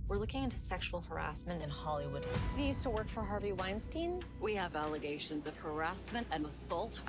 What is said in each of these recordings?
We're looking into sexual harassment in Hollywood. You used to work for Harvey Weinstein? We have allegations of harassment and assault.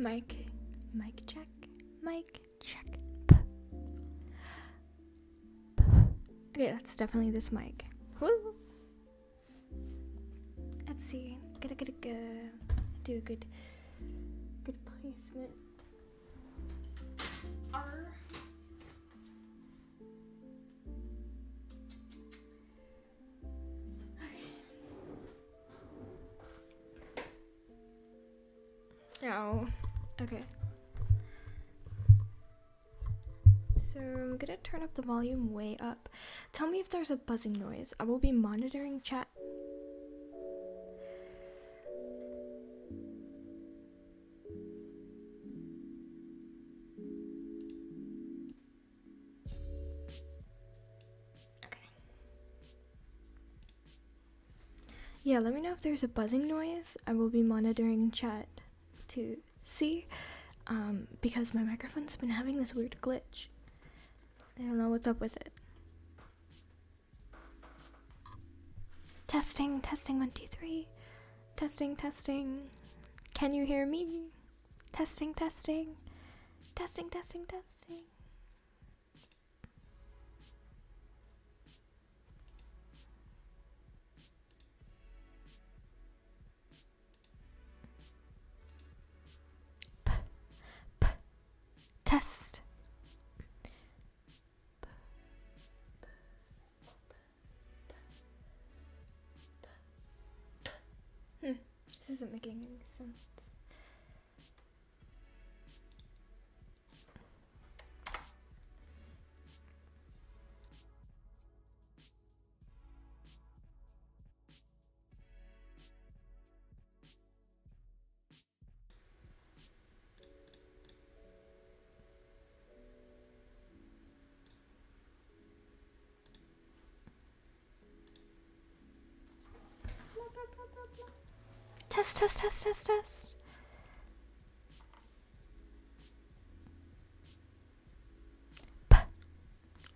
Mic check. Mic check. Okay, that's definitely this mic. Woo! Let's see. Gotta do a good placement. R. Oh, okay. So I'm gonna turn up the volume way up. Tell me if there's a buzzing noise. I will be monitoring chat. Okay. Yeah, let me know if there's a buzzing noise. I will be monitoring chat to see, because my microphone's been having this weird glitch. I don't know what's up with it. Testing, 1, 2, 3. Testing. Can you hear me? Testing. Testing. Test. This isn't making any sense. Test.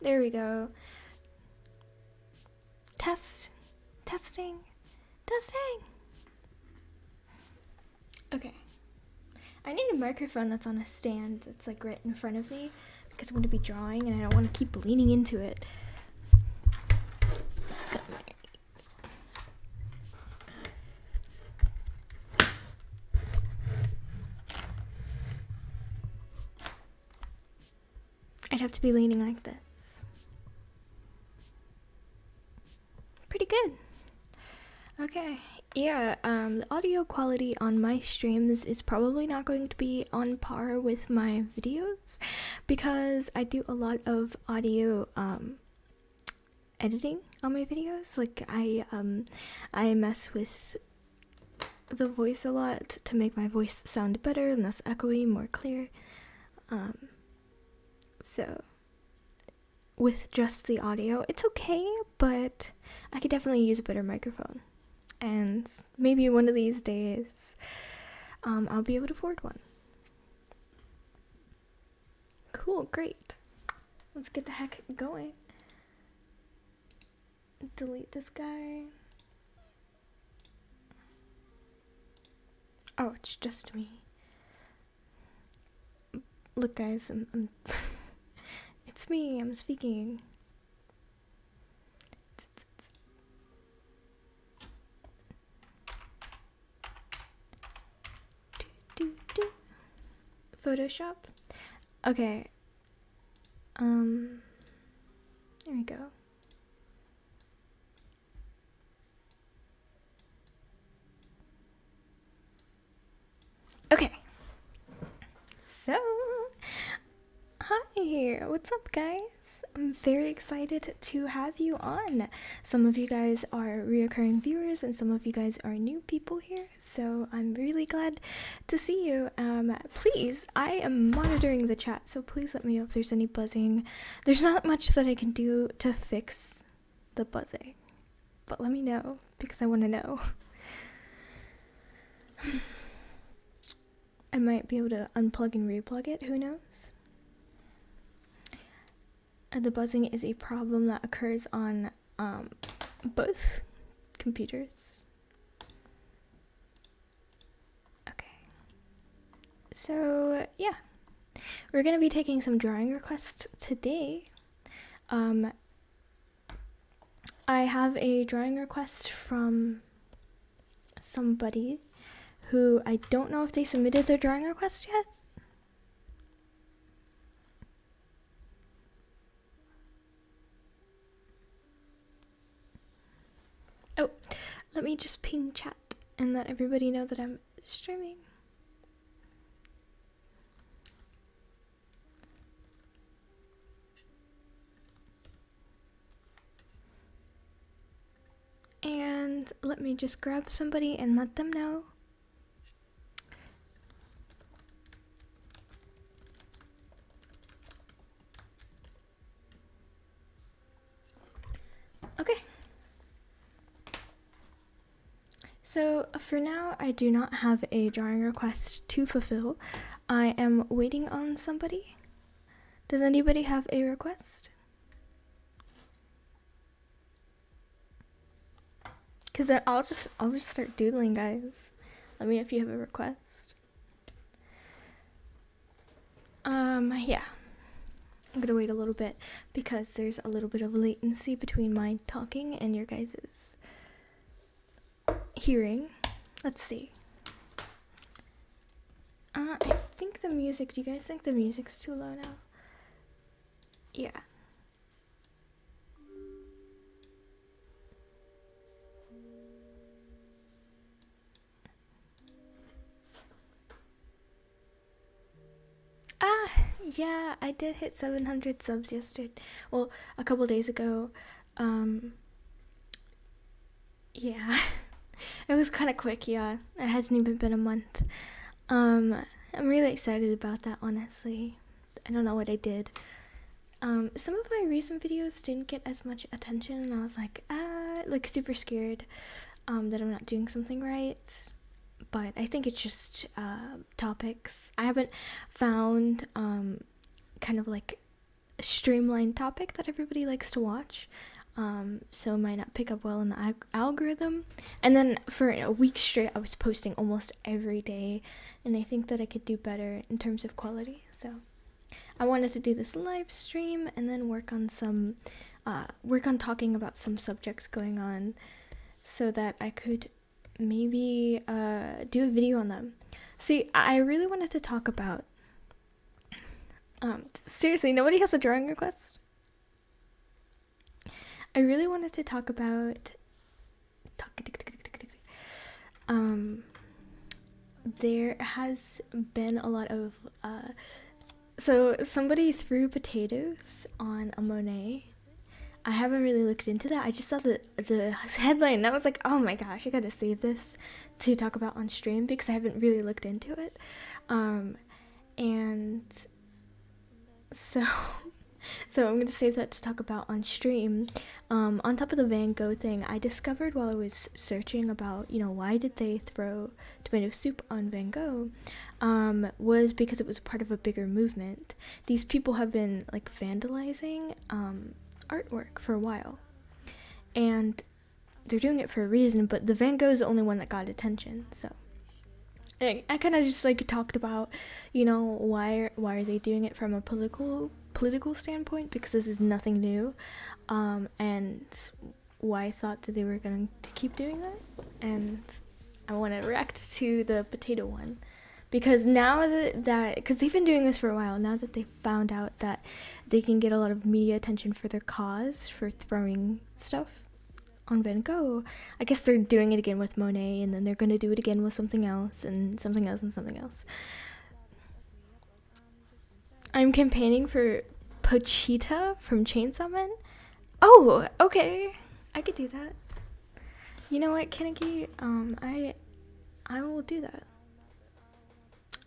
There we go. Testing. Okay. I need a microphone that's on a stand that's like right in front of me because I'm going to be drawing and I don't want to keep leaning into it. I'd have to be leaning like this. Pretty good. Okay, yeah, the audio quality on my streams is probably not going to be on par with my videos because I do a lot of audio editing on my videos. Like I mess with the voice a lot to make my voice sound better and less echoey, more clear. So with just the audio, it's okay, but I could definitely use a better microphone. And maybe one of these days, I'll be able to afford one. Cool, great. Let's get the heck going. Delete this guy. Oh, it's just me. Look, guys, I'm it's me, I'm speaking. Photoshop. Okay. There we go. Okay. So, hi, what's up, guys? I'm very excited to have you on. Some of you guys are reoccurring viewers and some of you guys are new people here, so I'm really glad to see you. Please, I am monitoring the chat, so please let me know if there's any buzzing. There's not much that I can do to fix the buzzing, but let me know because I want to know. I might be able to unplug and replug it, who knows? The buzzing is a problem that occurs on both computers. Okay. So yeah, we're gonna be taking some drawing requests today. I have a drawing request from somebody who I don't know if they submitted their drawing request yet. Oh, let me just ping chat and let everybody know that I'm streaming. And let me just grab somebody and let them know. Okay. So for now, I do not have a drawing request to fulfill. I am waiting on somebody. Does anybody have a request? Cause then I'll just start doodling, guys. Let me know if you have a request. Yeah. I'm gonna wait a little bit because there's a little bit of latency between my talking and your guys's hearing. Let's see. I think the music, do you guys think the music's too low now? Yeah. Yeah, I did hit 700 subs yesterday. Well, a couple days ago. Yeah. It was kind of quick, yeah. It hasn't even been a month. I'm really excited about that, honestly. I don't know what I did. Some of my recent videos didn't get as much attention, and I was like super scared that I'm not doing something right. But I think it's just topics. I haven't found kind of like a streamlined topic that everybody likes to watch. So it might not pick up well in the algorithm. And then for a week straight, I was posting almost every day, and I think that I could do better in terms of quality. So I wanted to do this live stream and then work on talking about some subjects going on, so that I could maybe do a video on them. See, I really wanted to talk about seriously, nobody has a drawing request? I really wanted to talk about there has been a lot of so somebody threw potatoes on a Monet. I haven't really looked into that. I just saw the headline and I was like, oh my gosh, I gotta save this to talk about on stream because I haven't really looked into it. And so I'm going to save that to talk about on stream. On top of the Van Gogh thing, I discovered while I was searching about, why did they throw tomato soup on Van Gogh, was because it was part of a bigger movement. These people have been like vandalizing artwork for a while, and they're doing it for a reason, but the Van Gogh is the only one that got attention. So I kind of just like talked about, why are they doing it from a political standpoint, because this is nothing new, and why I thought that they were going to keep doing that. And I want to react to the potato one, because now because they've been doing this for a while, now that they found out that they can get a lot of media attention for their cause, for throwing stuff on Van Gogh, I guess they're doing it again with Monet, and then they're going to do it again with something else, and something else, and something else. I'm campaigning for Pochita from Chainsaw Man. Oh, okay. I could do that. You know what, Kaneki? I will do that.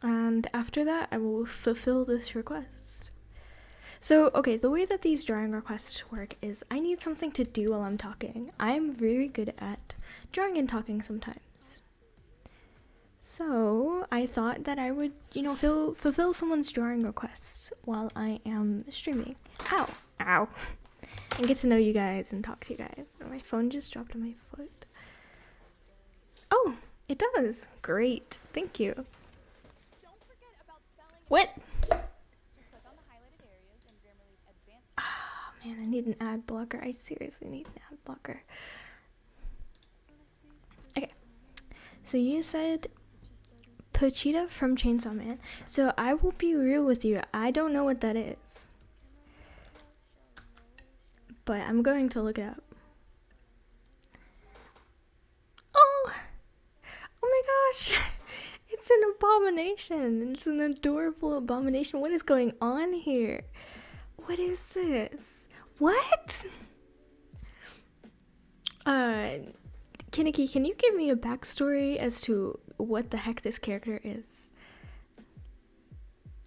And after that, I will fulfill this request. So, okay, the way that these drawing requests work is I need something to do while I'm talking. I'm very good at drawing and talking sometimes. So, I thought that I would, fulfill someone's drawing requests while I am streaming. Ow! And get to know you guys and talk to you guys. My phone just dropped on my foot. Oh, it does. Great. Thank you. What? Oh man, I need an ad blocker. I seriously need an ad blocker. Okay. So you said Pochita from Chainsaw Man. So I will be real with you. I don't know what that is. But I'm going to look it up. Oh! Oh my gosh! It's an abomination. It's an adorable abomination. What is going on here? What is this? What? Kinnicky, can you give me a backstory as to what the heck this character is?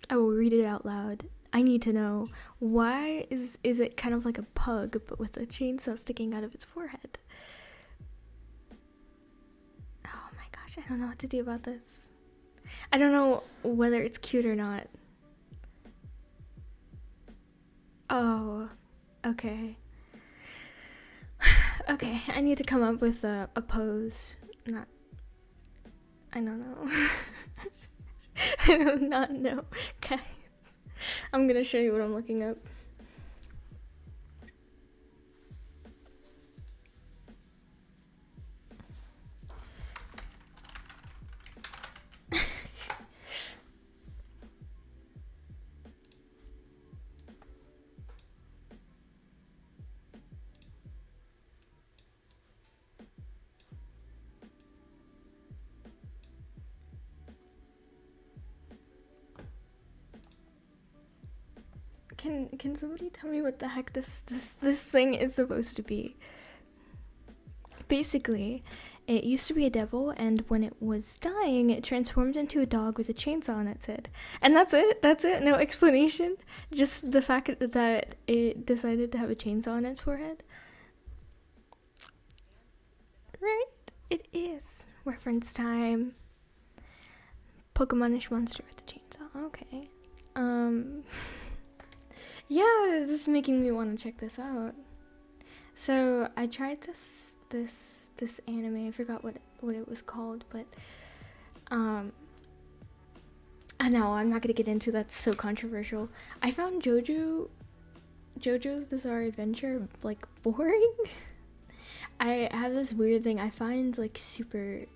I will read it out loud. I need to know. Why is it kind of like a pug, but with a chainsaw sticking out of its forehead? Oh my gosh, I don't know what to do about this. I don't know whether it's cute or not. Oh, okay. Okay, I need to come up with a pose. Not... I don't know. I do not know, guys. I'm gonna show you what I'm looking up. Can somebody tell me what the heck this thing is supposed to be? Basically, it used to be a devil, and when it was dying, it transformed into a dog with a chainsaw on its head. And that's it? That's it? No explanation? Just the fact that it decided to have a chainsaw on its forehead? Right? It is. Reference time. Pokemonish monster with a chainsaw. Okay. Yeah, this is making me want to check this out. So I tried this anime. I forgot what it was called, but I know I'm not gonna get into that's so controversial. I found JoJo's Bizarre Adventure like boring. I have this weird thing. I find like super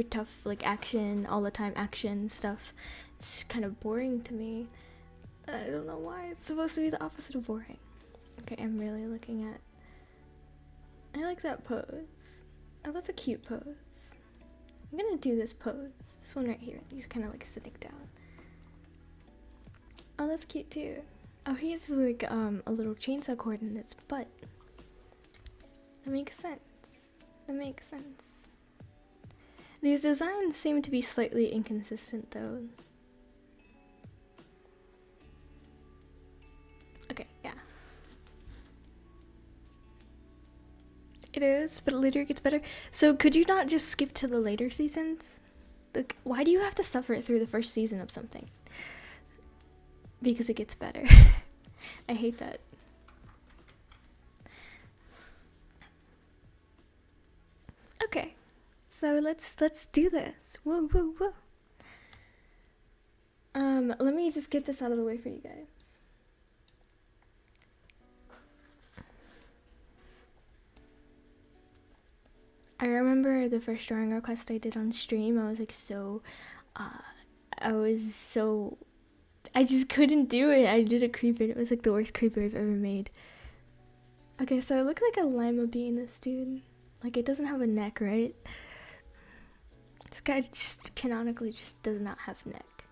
tough like action all the time action stuff. It's kind of boring to me. I don't know why. It's supposed to be the opposite of boring. Okay, I'm really looking at... I like that pose. Oh, that's a cute pose. I'm gonna do this pose. This one right here. He's kind of like sitting down. Oh, that's cute too. Oh, he has like a little chainsaw cord in its butt. That makes sense. That makes sense. These designs seem to be slightly inconsistent though. Okay, yeah. It is, but it later gets better. So could you not just skip to the later seasons? Like, why do you have to suffer through the first season of something? Because it gets better. I hate that. Okay, so let's do this. Whoa, whoa, whoa. Let me just get this out of the way for you guys. I remember the first drawing request I did on stream. I was like I just couldn't do it. I did a creeper. It was like the worst creeper I've ever made. Okay, so I look like a lima bean, this dude. Like, it doesn't have a neck, right? This guy just canonically just does not have neck.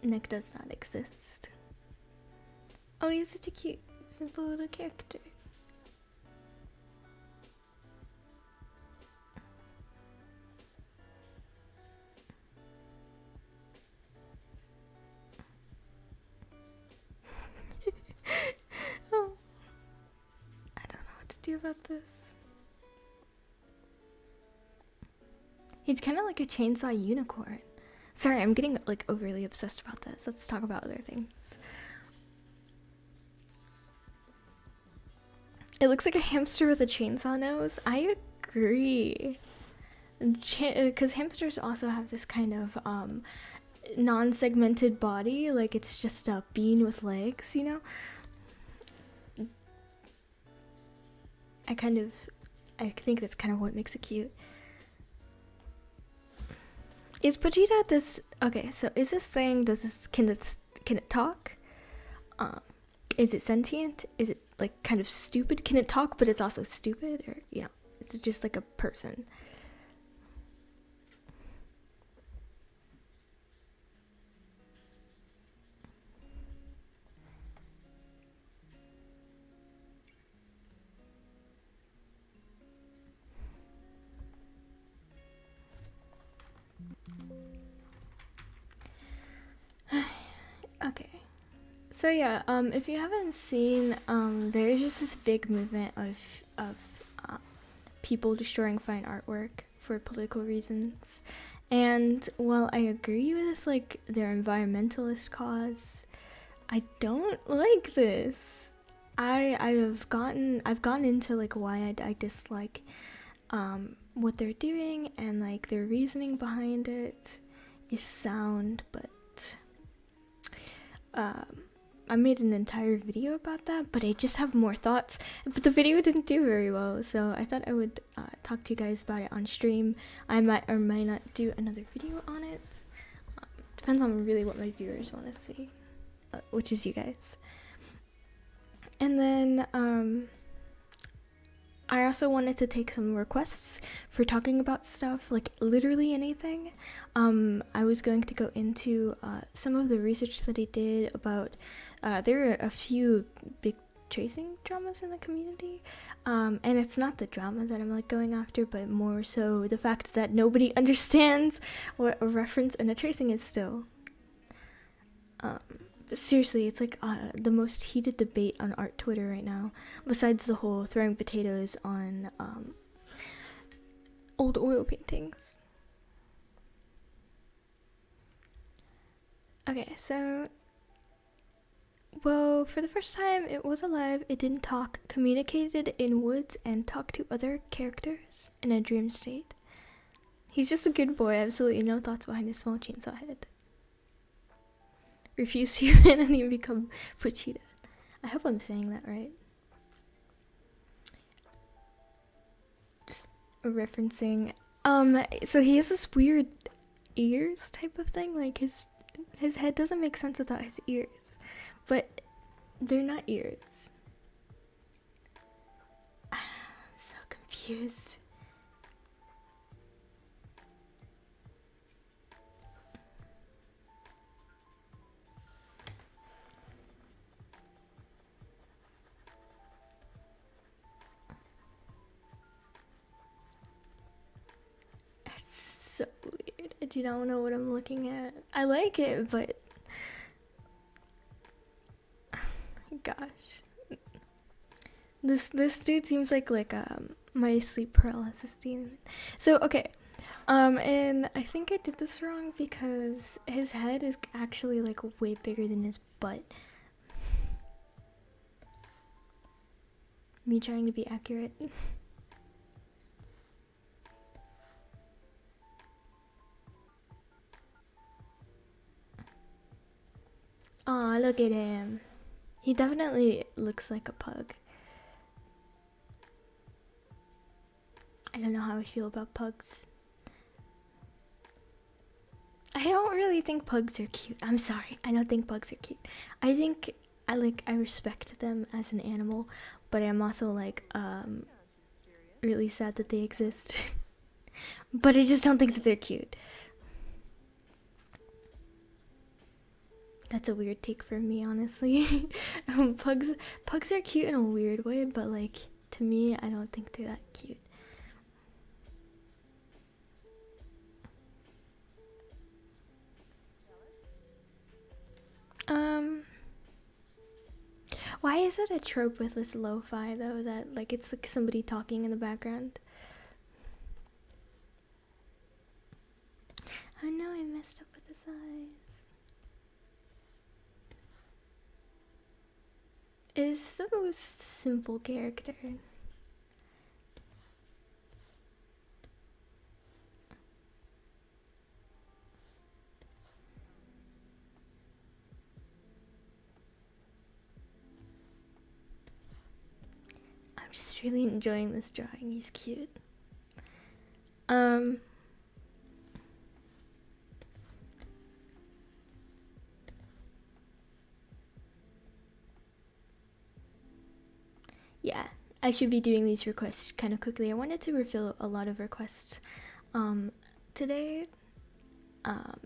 Neck does not exist. Oh, he's such a cute, simple little character. Oh. I don't know what to do about this. He's kind of like a chainsaw unicorn. Sorry, I'm getting like overly obsessed about this. Let's talk about other things. It looks like a hamster with a chainsaw nose. I agree. Because hamsters also have this kind of non-segmented body, like it's just a bean with legs, you know. I think that's kind of what makes it cute. Is Pochita okay, so is this thing, can it talk? Is it sentient? Is it like kind of stupid? Can it talk but it's also stupid, or you know, is it just like a person? Okay. So yeah, if you haven't seen, there's just this big movement of people destroying fine artwork for political reasons. And while I agree with like their environmentalist cause, I don't like this. I've gotten into like why I dislike what they're doing, and like their reasoning behind it is sound, but I made an entire video about that, but I just have more thoughts. But the video didn't do very well, so I thought I would talk to you guys about it on stream. I might or might not do another video on it. Depends on really what my viewers want to see, which is you guys. And then I also wanted to take some requests for talking about stuff, like literally anything. I was going to go into some of the research that I did about, there are a few big tracing dramas in the community, and it's not the drama that I'm like going after, but more so the fact that nobody understands what a reference and a tracing is still. Seriously, it's like the most heated debate on art Twitter right now, besides the whole throwing potatoes on old oil paintings. Okay, so, well, for the first time it was alive, it didn't talk, communicated in woods, and talked to other characters in a dream state. He's just a good boy, absolutely no thoughts behind his small chainsaw head. Refuse human and you become Pochita. I hope I'm saying that right. Just referencing. So he has this weird ears type of thing. Like his head doesn't make sense without his ears, but they're not ears. I'm so confused. So weird. I do not know what I'm looking at. I like it, but gosh, this dude seems like my sleep paralysis demon. So okay, and I think I did this wrong because his head is actually like way bigger than his butt. Me trying to be accurate. Aw, look at him. He definitely looks like a pug. I don't know how I feel about pugs. I don't really think pugs are cute. I'm sorry. I don't think pugs are cute. I think I respect them as an animal, but I'm also like really sad that they exist. But I just don't think that they're cute. That's a weird take from me, honestly. Pugs are cute in a weird way, but like to me, I don't think they're that cute. Why is it a trope with this lo-fi though, that like it's like somebody talking in the background? I know I messed up with the size. Is the most simple character. just really enjoying this drawing. He's cute. Yeah, I should be doing these requests kind of quickly. I wanted to refill a lot of requests today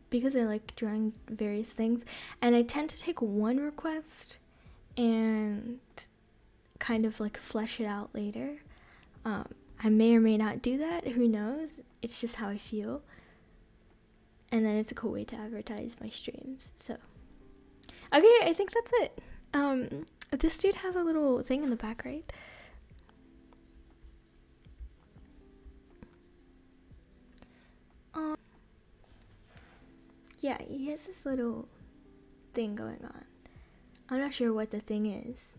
because I like drawing various things, and I tend to take one request and kind of like flesh it out later. I may or may not do that, who knows? It's just how I feel. And then it's a cool way to advertise my streams. So okay, I think that's it. This dude has a little thing in the back, right? Yeah, he has this little thing going on. I'm not sure what the thing is.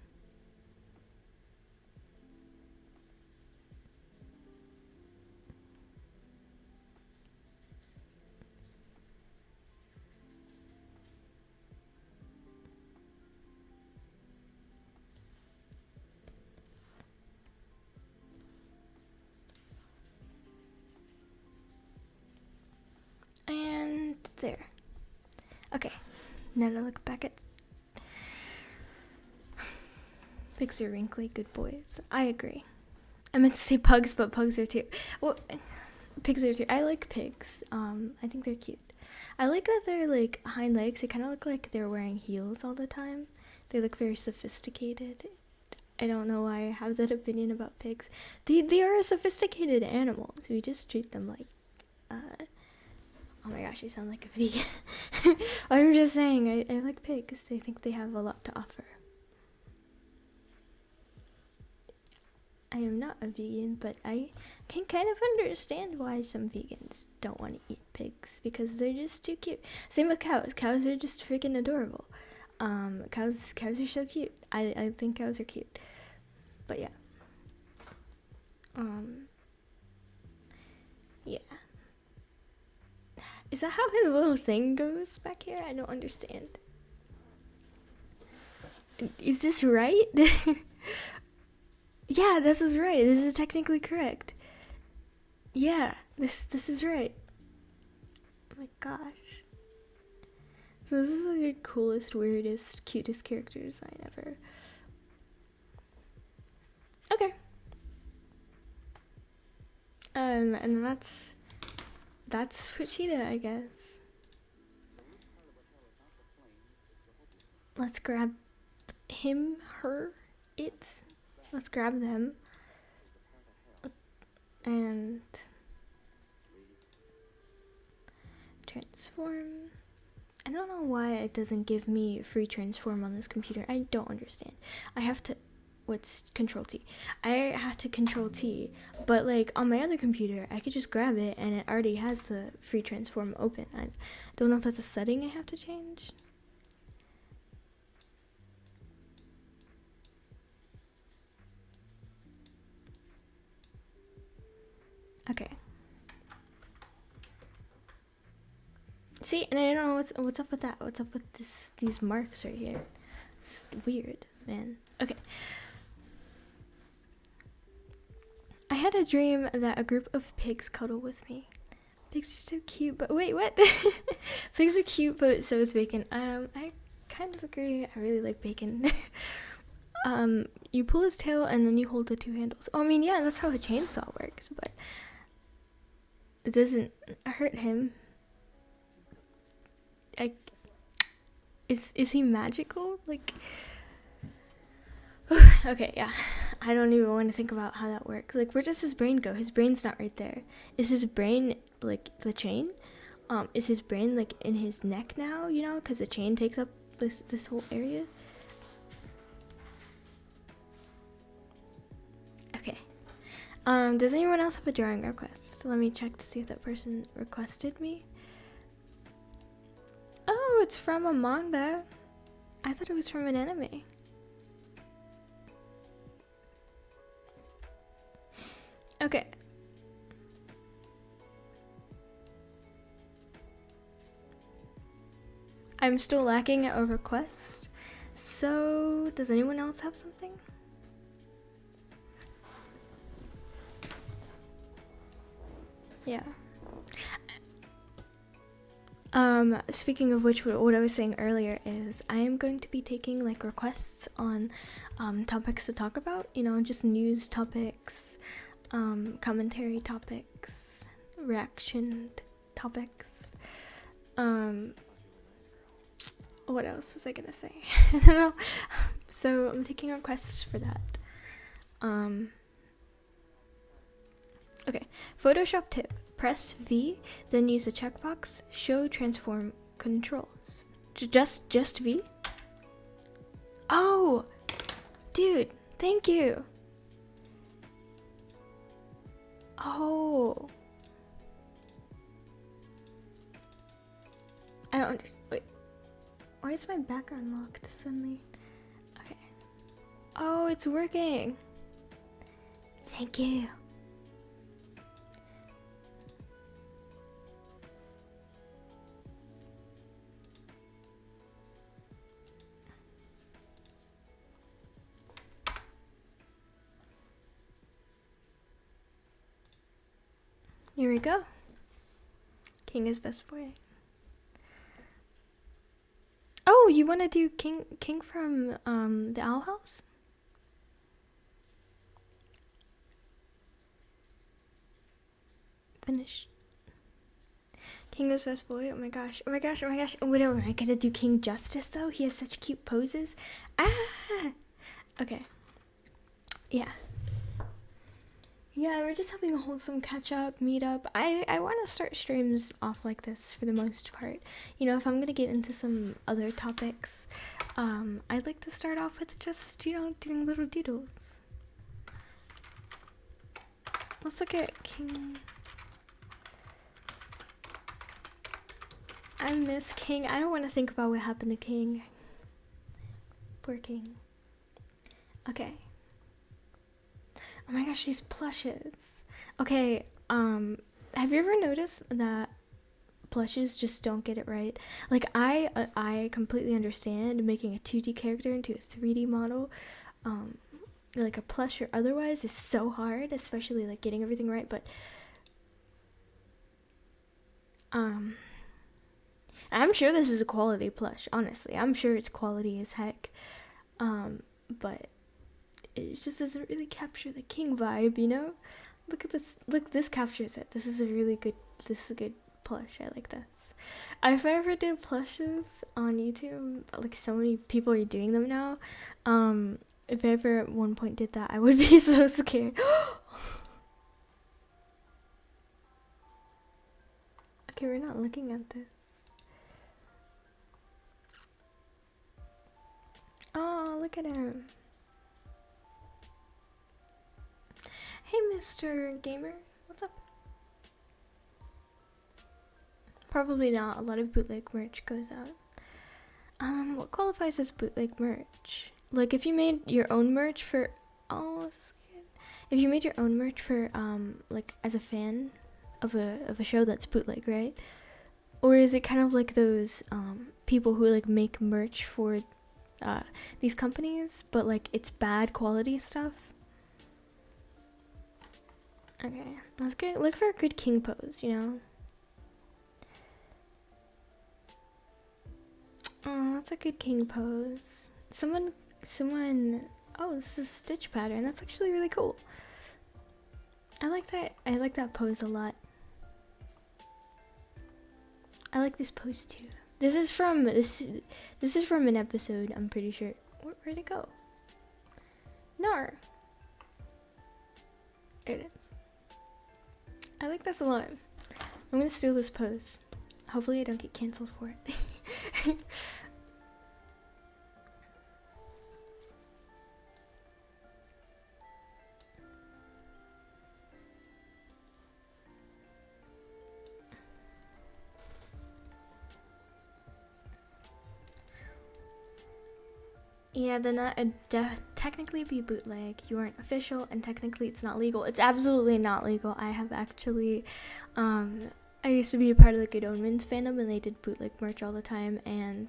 And there. Okay, now to look back at... Pigs are wrinkly, good boys. I agree. I meant to say pugs, but pugs are too. Well, pigs are too. I like pigs. I think they're cute. I like that they're like hind legs. They kind of look like they're wearing heels all the time. They look very sophisticated. I don't know why I have that opinion about pigs. They are a sophisticated animal. So we just treat them like, oh my gosh, you sound like a vegan. I'm just saying, I like pigs. I think they have a lot to offer. I am not a vegan, but I can kind of understand why some vegans don't want to eat pigs, because they're just too cute. Same with cows. Cows are just freaking adorable. Cows are so cute. I think cows are cute. But yeah. Yeah. Is that how his little thing goes back here? I don't understand. Is this right? Yeah, this is right. This is technically correct. Yeah, this is right. Oh my gosh. So this is like the coolest, weirdest, cutest character design ever. Okay. And then that's Wichita, I guess. Let's grab him, her, it. Let's grab them. And transform. I don't know why it doesn't give me free transform on this computer. I don't understand. I have to, what's Control T? I have to Control T, but like on my other computer, I could just grab it and it already has the free transform open. I don't know if that's a setting I have to change. Okay. See, and I don't know what's up with that. What's up with these marks right here? It's weird, man. Okay. I had a dream that a group of pigs cuddle with me. Pigs are so cute, but wait, what? Pigs are cute, but so is bacon. I kind of agree. I really like bacon. You pull his tail and then you hold the two handles. Oh, I mean, yeah, that's how a chainsaw works, but it doesn't hurt him. Is he magical? Like, okay, yeah. I don't even want to think about how that works. Like, where does his brain go? His brain's not right there. Is his brain like the chain? Is his brain like in his neck now? You know, because the chain takes up this whole area. Okay. Does anyone else have a drawing request? Let me check to see if that person requested me. Oh, it's from a manga. I thought it was from an anime. Okay. I'm still lacking a request. So, does anyone else have something? Yeah. Speaking of which, what I was saying earlier is I am going to be taking like requests on topics to talk about, you know, just news topics, commentary topics, reaction topics. What else was I gonna say? I don't know. So I'm taking requests for that. Okay, Photoshop tip. Press V, then use the checkbox, show transform controls. Just V? Oh, dude, thank you. Oh. I don't wait. Why is my background locked suddenly? Okay. Oh, it's working. Thank you. Here we go. King is best boy. Oh, you want to do King from the Owl House? Finished. King is best boy. Oh my gosh. Oh my gosh. Oh my gosh. Whatever. Am I gonna do King justice though? He has such cute poses. Ah. Okay. Yeah. Yeah, we're just having a wholesome catch up, meet up. I want to start streams off like this for the most part. You know, if I'm gonna get into some other topics, I'd like to start off with just, you know, doing little doodles. Let's look at King. I miss King. I don't want to think about what happened to King. Poor King. Okay. Oh my gosh, these plushes. Okay, have you ever noticed that plushes just don't get it right? Like, I completely understand making a 2D character into a 3D model, like a plush or otherwise, is so hard, especially like getting everything right, but I'm sure this is a quality plush, honestly. I'm sure it's quality as heck, but it just doesn't really capture the King vibe, you know? Look at this. Look, this captures it. This is a good plush. I like this. If I ever did plushes on YouTube, like so many people are doing them now, if I ever at one point did that, I would be so scared. Okay, we're not looking at this. Oh, look at him. Hey, Mr. Gamer, what's up? Probably not. A lot of bootleg merch goes out. What qualifies as bootleg merch? Like, if you made your own merch for, oh, this is good. If you made your own merch for, like, as a fan of a show that's bootleg, right? Or is it kind of like those, people who, like, make merch for, these companies, but, like, it's bad quality stuff? Okay, that's good. Look for a good King pose, you know? Oh, that's a good King pose. Someone, oh, this is a stitch pattern. That's actually really cool. I like that pose a lot. I like this pose too. This is from an episode, I'm pretty sure. Where'd it go? Nar. There it is. I like this a lot. I'm gonna steal this pose. Hopefully I don't get canceled for it. Yeah, then that would technically be bootleg. You aren't official, and technically it's not legal. It's absolutely not legal. I have actually, I used to be a part of the Good Omens fandom, and they did bootleg merch all the time, and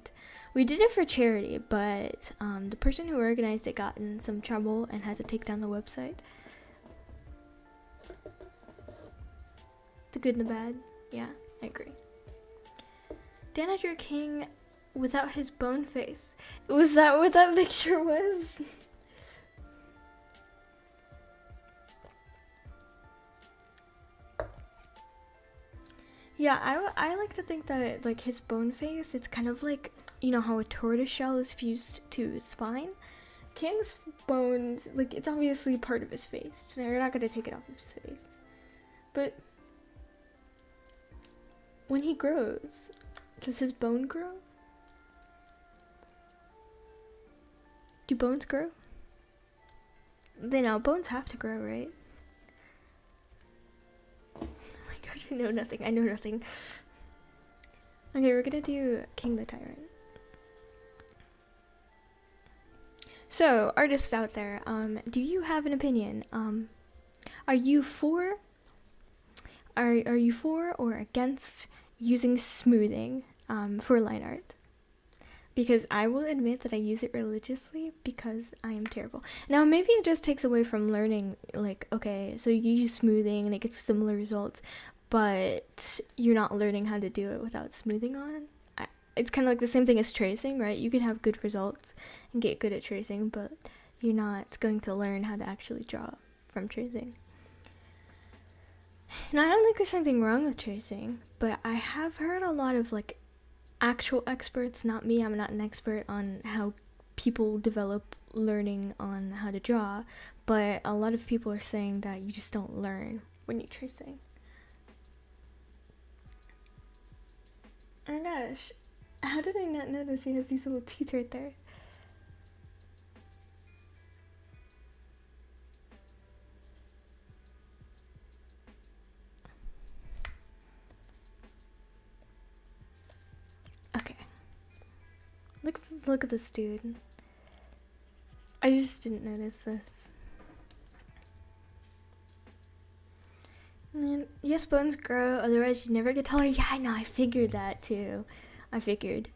we did it for charity, but the person who organized it got in some trouble and had to take down the website. The good and the bad. Yeah, I agree. Dana drew a king without his bone face. Was that what that picture was? Yeah, I like to think that like his bone face, it's kind of like, you know how a tortoise shell is fused to his spine? King's bones, like, it's obviously part of his face, so you're not gonna take it off of his face. But when he grows, does his bone grow? Do bones grow? They know bones have to grow, right? Oh my gosh, I know nothing. Okay, we're gonna do King the Tyrant. So, artists out there, do you have an opinion? Are you for or against using smoothing for line art? Because I will admit that I use it religiously because I am terrible. Now, maybe it just takes away from learning, like, okay, so you use smoothing and it gets similar results, but you're not learning how to do it without smoothing on. It's kind of like the same thing as tracing, right? You can have good results and get good at tracing, but you're not going to learn how to actually draw from tracing. Now, I don't think there's anything wrong with tracing, but I have heard a lot of like actual experts, not me, I'm not an expert on how people develop learning on how to draw, but a lot of people are saying that you just don't learn when you're tracing. Oh my gosh, how did I not notice he has these little teeth right there? Okay. Let's look at this dude. I just didn't notice this. And yes, bones grow, otherwise you never get taller. Yeah, I know, I figured that too. I figured.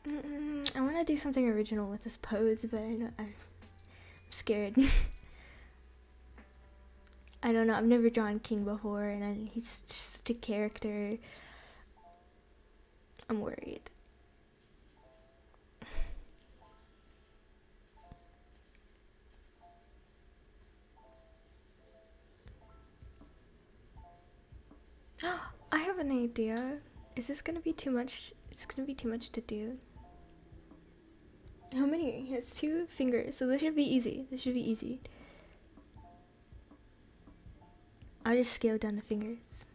I want to do something original with this pose, but I'm scared. I don't know, I've never drawn King before, and he's just such a character. I'm worried. I have an idea. Is this gonna be too much? It's gonna be too much to do. How many? He has 2 fingers, so this should be easy. I'll just scale down the fingers.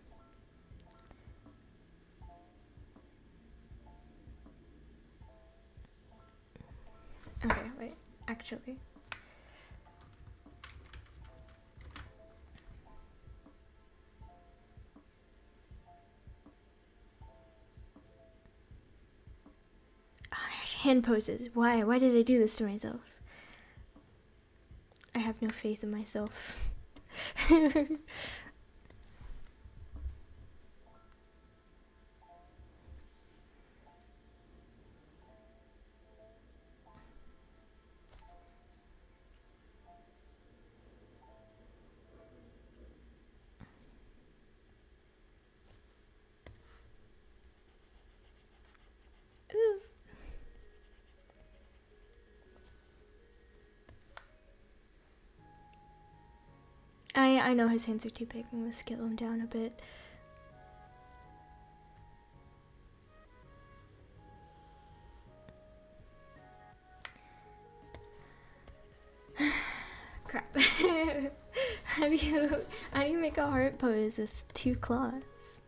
Okay, wait, actually. Hand poses. Why did I do this to myself? I have no faith in myself. I know his hands are too big. I'm gonna scale them down a bit. Crap. How do you make a heart pose with 2 claws?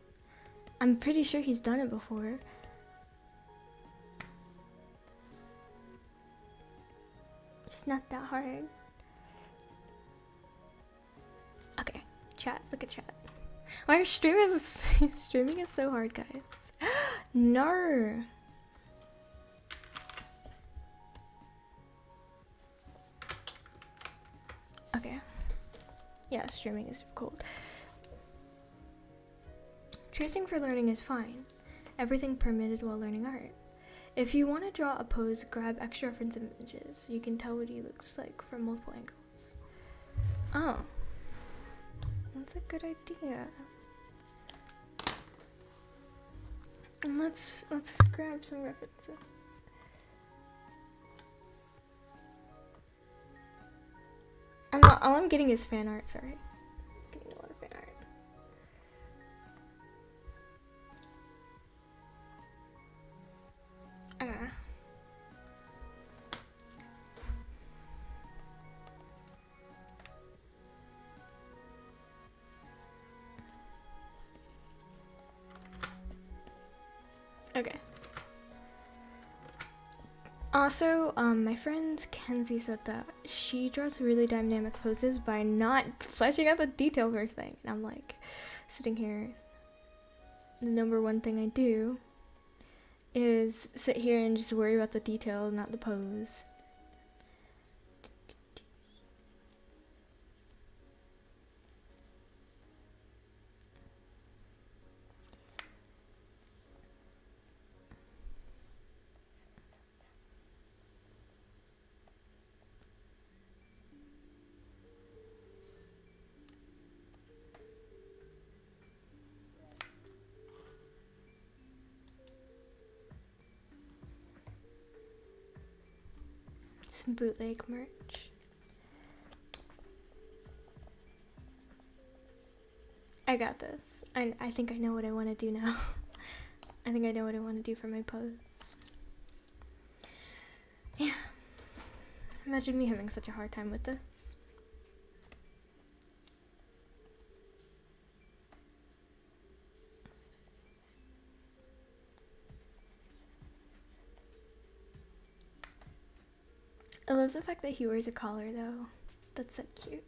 I'm pretty sure he's done it before. It's not that hard. Okay, chat, look at chat. My streaming is so hard, guys. No. Okay. Yeah, streaming is cold. Tracing for learning is fine. Everything permitted while learning art. If you want to draw a pose, grab extra reference images. You can tell what he looks like from multiple angles. Oh. That's a good idea. And let's grab some references. All I'm getting is fan art, sorry. Getting a lot of fan art. Okay. Also, my friend Kenzie said that she draws really dynamic poses by not fleshing out the detail first thing. And I'm like, sitting here, the number one thing I do is sit here and just worry about the detail, not the pose. Some bootleg merch. I got this. I think I know what I want to do now. I think I know what I want to do for my pose. Yeah. Imagine me having such a hard time with this. I love the fact that he wears a collar though. That's so cute.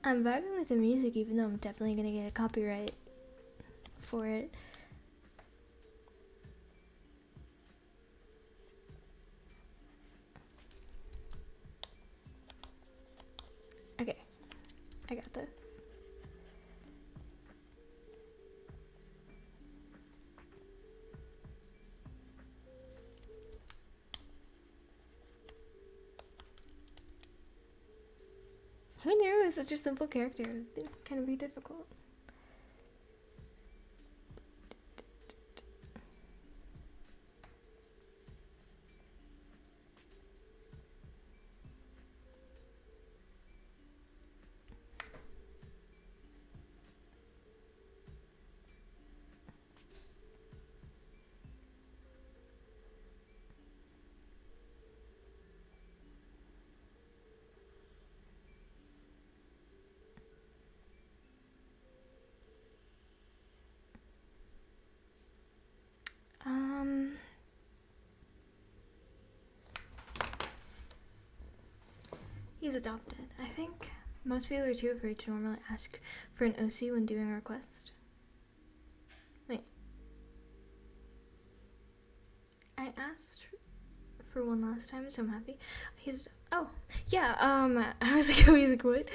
I'm vibing with the music even though I'm definitely gonna get a copyright for it. Okay, I got this. Who knew it was such a simple character? It can be difficult. He's adopted. I think most people are too afraid to normally ask for an OC when doing a request. Wait. I asked for one last time, so I'm happy. Oh, yeah, I was like, he's like, what?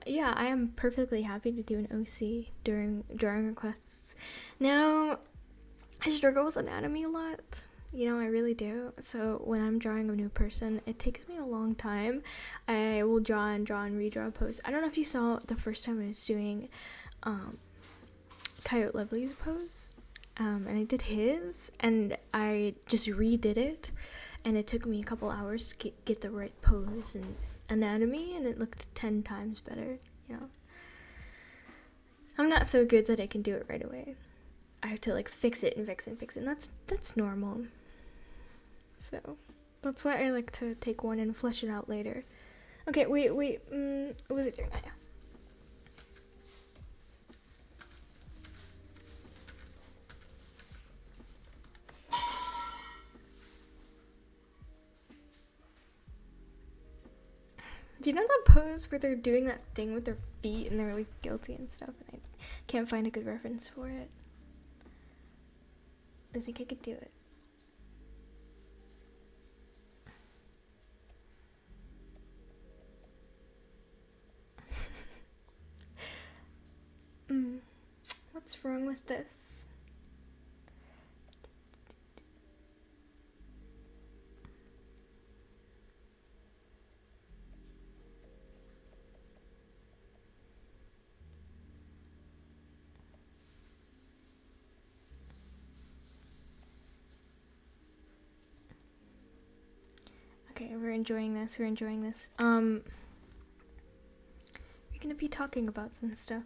Yeah, I am perfectly happy to do an OC during drawing requests. Now, I struggle with anatomy a lot. You know, I really do. So when I'm drawing a new person, it takes me a long time. I will draw and redraw a pose. I don't know if you saw the first time I was doing Coyote Lovely's pose. And I did his, and I just redid it. And it took me a couple hours to get the right pose and anatomy, and it looked 10 times better, you know. I'm not so good that I can do it right away. I have to like fix it, and that's normal. So that's why I like to take one and flesh it out later. Okay, wait, was it your Naya? Do you know that pose where they're doing that thing with their feet and they're really guilty and stuff? And I can't find a good reference for it. I think I could do it. what's wrong with this. Okay, we're enjoying this. We're gonna be talking about some stuff.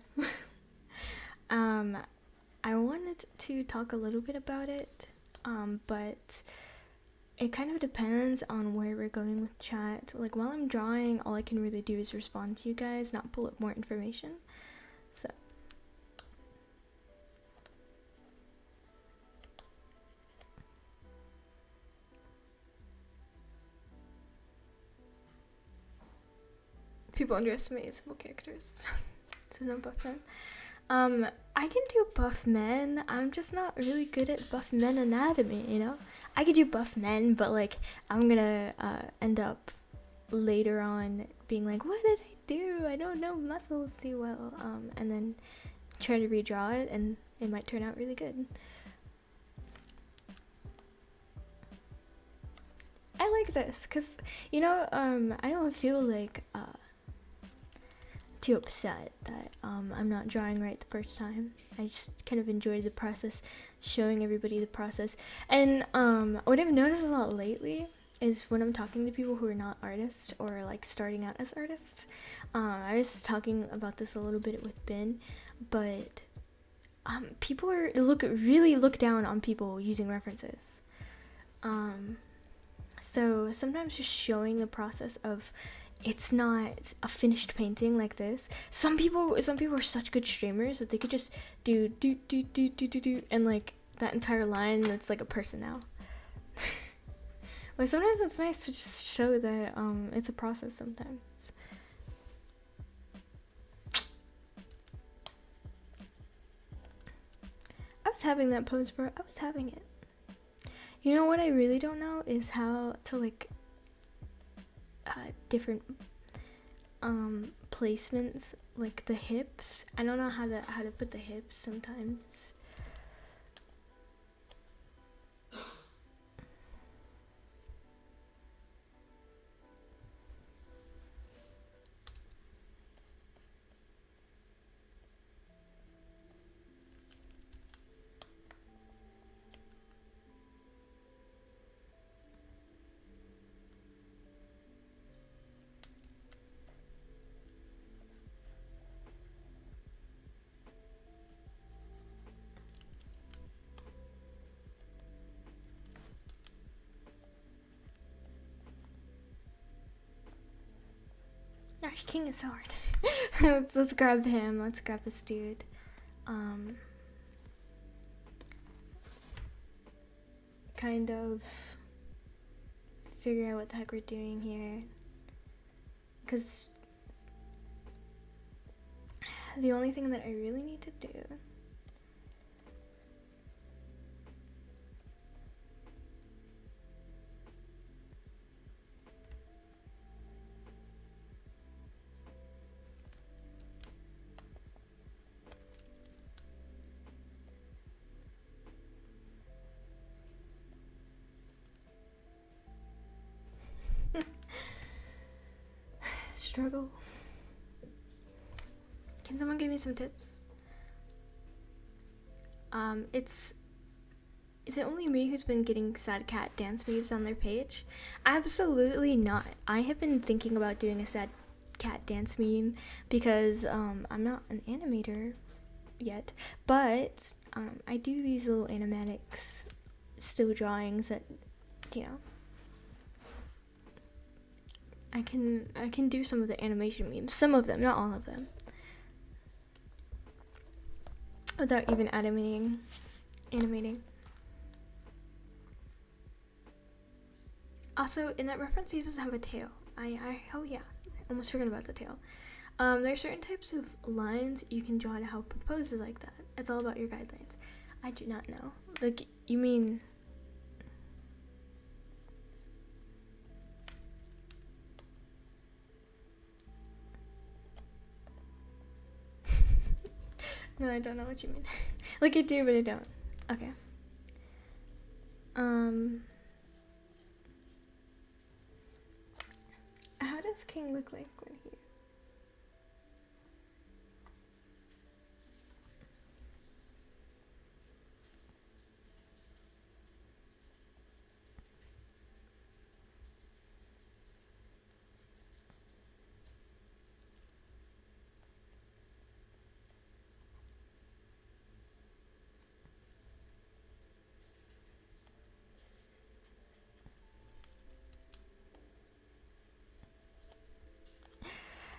I wanted to talk a little bit about it, but it kind of depends on where we're going with chat. Like, while I'm drawing, all I can really do is respond to you guys, not pull up more information. So. People underestimate simple characters. So no buff men. I can do buff men. I'm just not really good at buff men anatomy, you know? I could do buff men, but like I'm gonna end up later on being like, what did I do? I don't know muscles too well. And then try to redraw it, and it might turn out really good. I like this because, you know, I don't feel like too upset that I'm not drawing right the first time. I just kind of enjoyed the process, showing everybody the process. And what I've noticed a lot lately is when I'm talking to people who are not artists or like starting out as artists. I was talking about this a little bit with Ben, but people really look down on people using references. So sometimes just showing the process of it's not a finished painting like this. Some people are such good streamers that they could just do and like that entire line that's like a person now. Like sometimes it's nice to just show that it's a process sometimes. I was having that pose, bro. I was having it. You know what I really don't know is how to like different placements, like the hips. I don't know how to put the hips sometimes. Gosh, King is so hard. let's grab him. Let's grab this dude. Kind of figure out what the heck we're doing here. Because the only thing that I really need to do struggle. Can someone give me some tips? Is it only me who's been getting sad cat dance moves on their page? Absolutely not. I have been thinking about doing a sad cat dance meme because I'm not an animator yet, but I do these little animatics still drawings that, you know, I can do some of the animation memes, some of them, not all of them, without even animating. Also, in that reference, he doesn't have a tail. Oh yeah, almost forgot about the tail. There are certain types of lines you can draw to help with poses like that. It's all about your guidelines. I do not know. Like, you mean... No, I don't know what you mean. Like I do, but I don't. Okay. How does King look like when he...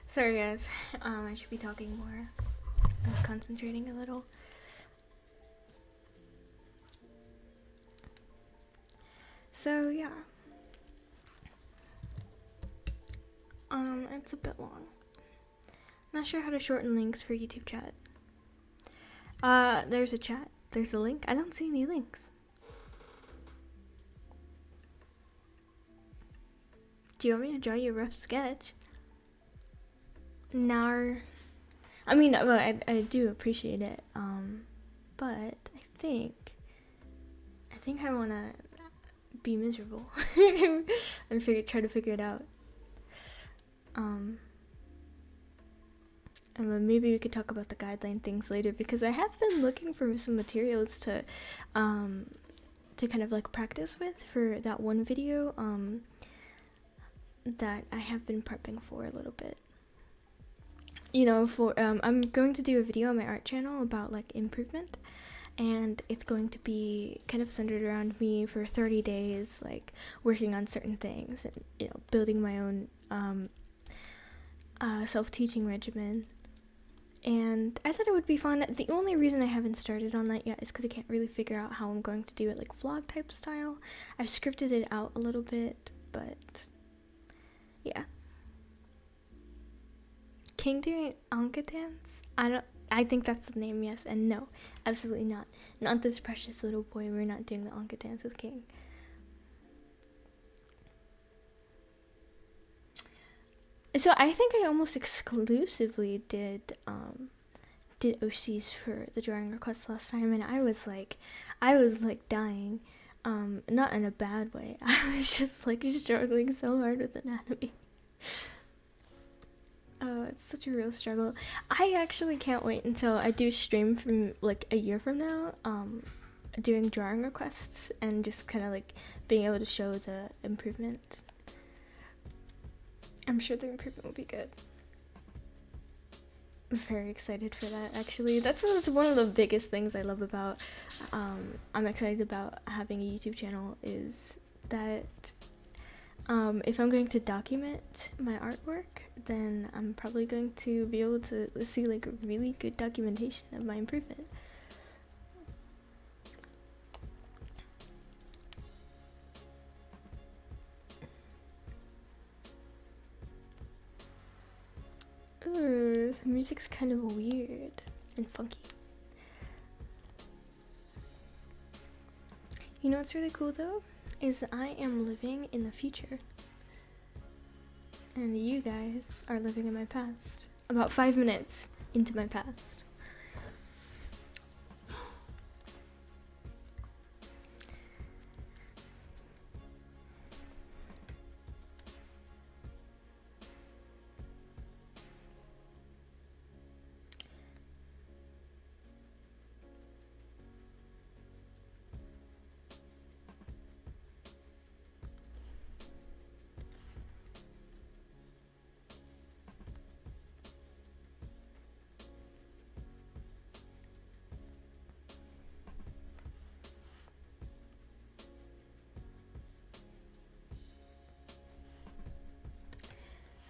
Sorry guys, I should be talking more. I was concentrating a little. So yeah. It's a bit long. Not sure how to shorten links for YouTube chat. There's a chat. There's a link. I don't see any links. Do you want me to draw you a rough sketch? Nar. I mean, well, I do appreciate it. But I think I wanna be miserable and try to figure it out. And maybe we could talk about the guideline things later, because I have been looking for some materials to kind of like practice with for that one video that I have been prepping for a little bit. You know, for I'm going to do a video on my art channel about like improvement, and it's going to be kind of centered around me for 30 days, like working on certain things and, you know, building my own self-teaching regimen. And I thought it would be fun. The only reason I haven't started on that yet is because I can't really figure out how I'm going to do it like vlog type style. I've scripted it out a little bit, but yeah. King doing Anka dance? I think that's the name, yes, and no, absolutely not. Not this precious little boy, we're not doing the Anka dance with King. So I think I almost exclusively did OCs for the drawing requests last time, and I was like dying, not in a bad way. I was just like struggling so hard with anatomy. Oh, it's such a real struggle. I actually can't wait until I do stream from like a year from now, doing drawing requests and just kind of like being able to show the improvement. I'm sure the improvement will be good. I'm very excited for that, actually. That's one of the biggest things I love about, I'm excited about having a YouTube channel, is that if I'm going to document my artwork, then I'm probably going to be able to see like really good documentation of my improvement. Ooh, this music's kind of weird and funky. You know what's really cool though? Is that I am living in the future. And you guys are living in my past. About 5 minutes into my past.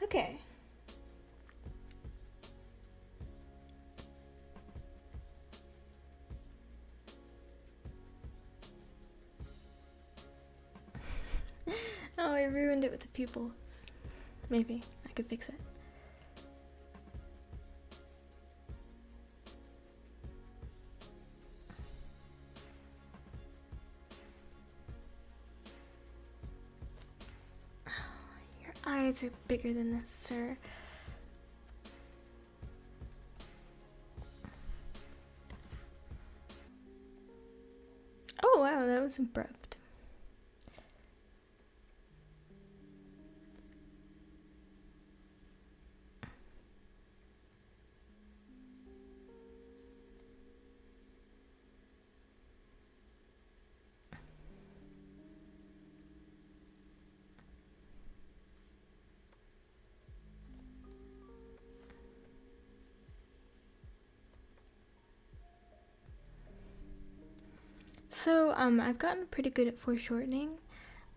Okay. Oh, I ruined it with the pupils. Maybe I could fix it. Your eyes are bigger than this, sir. wow, that was abrupt. So, I've gotten pretty good at foreshortening.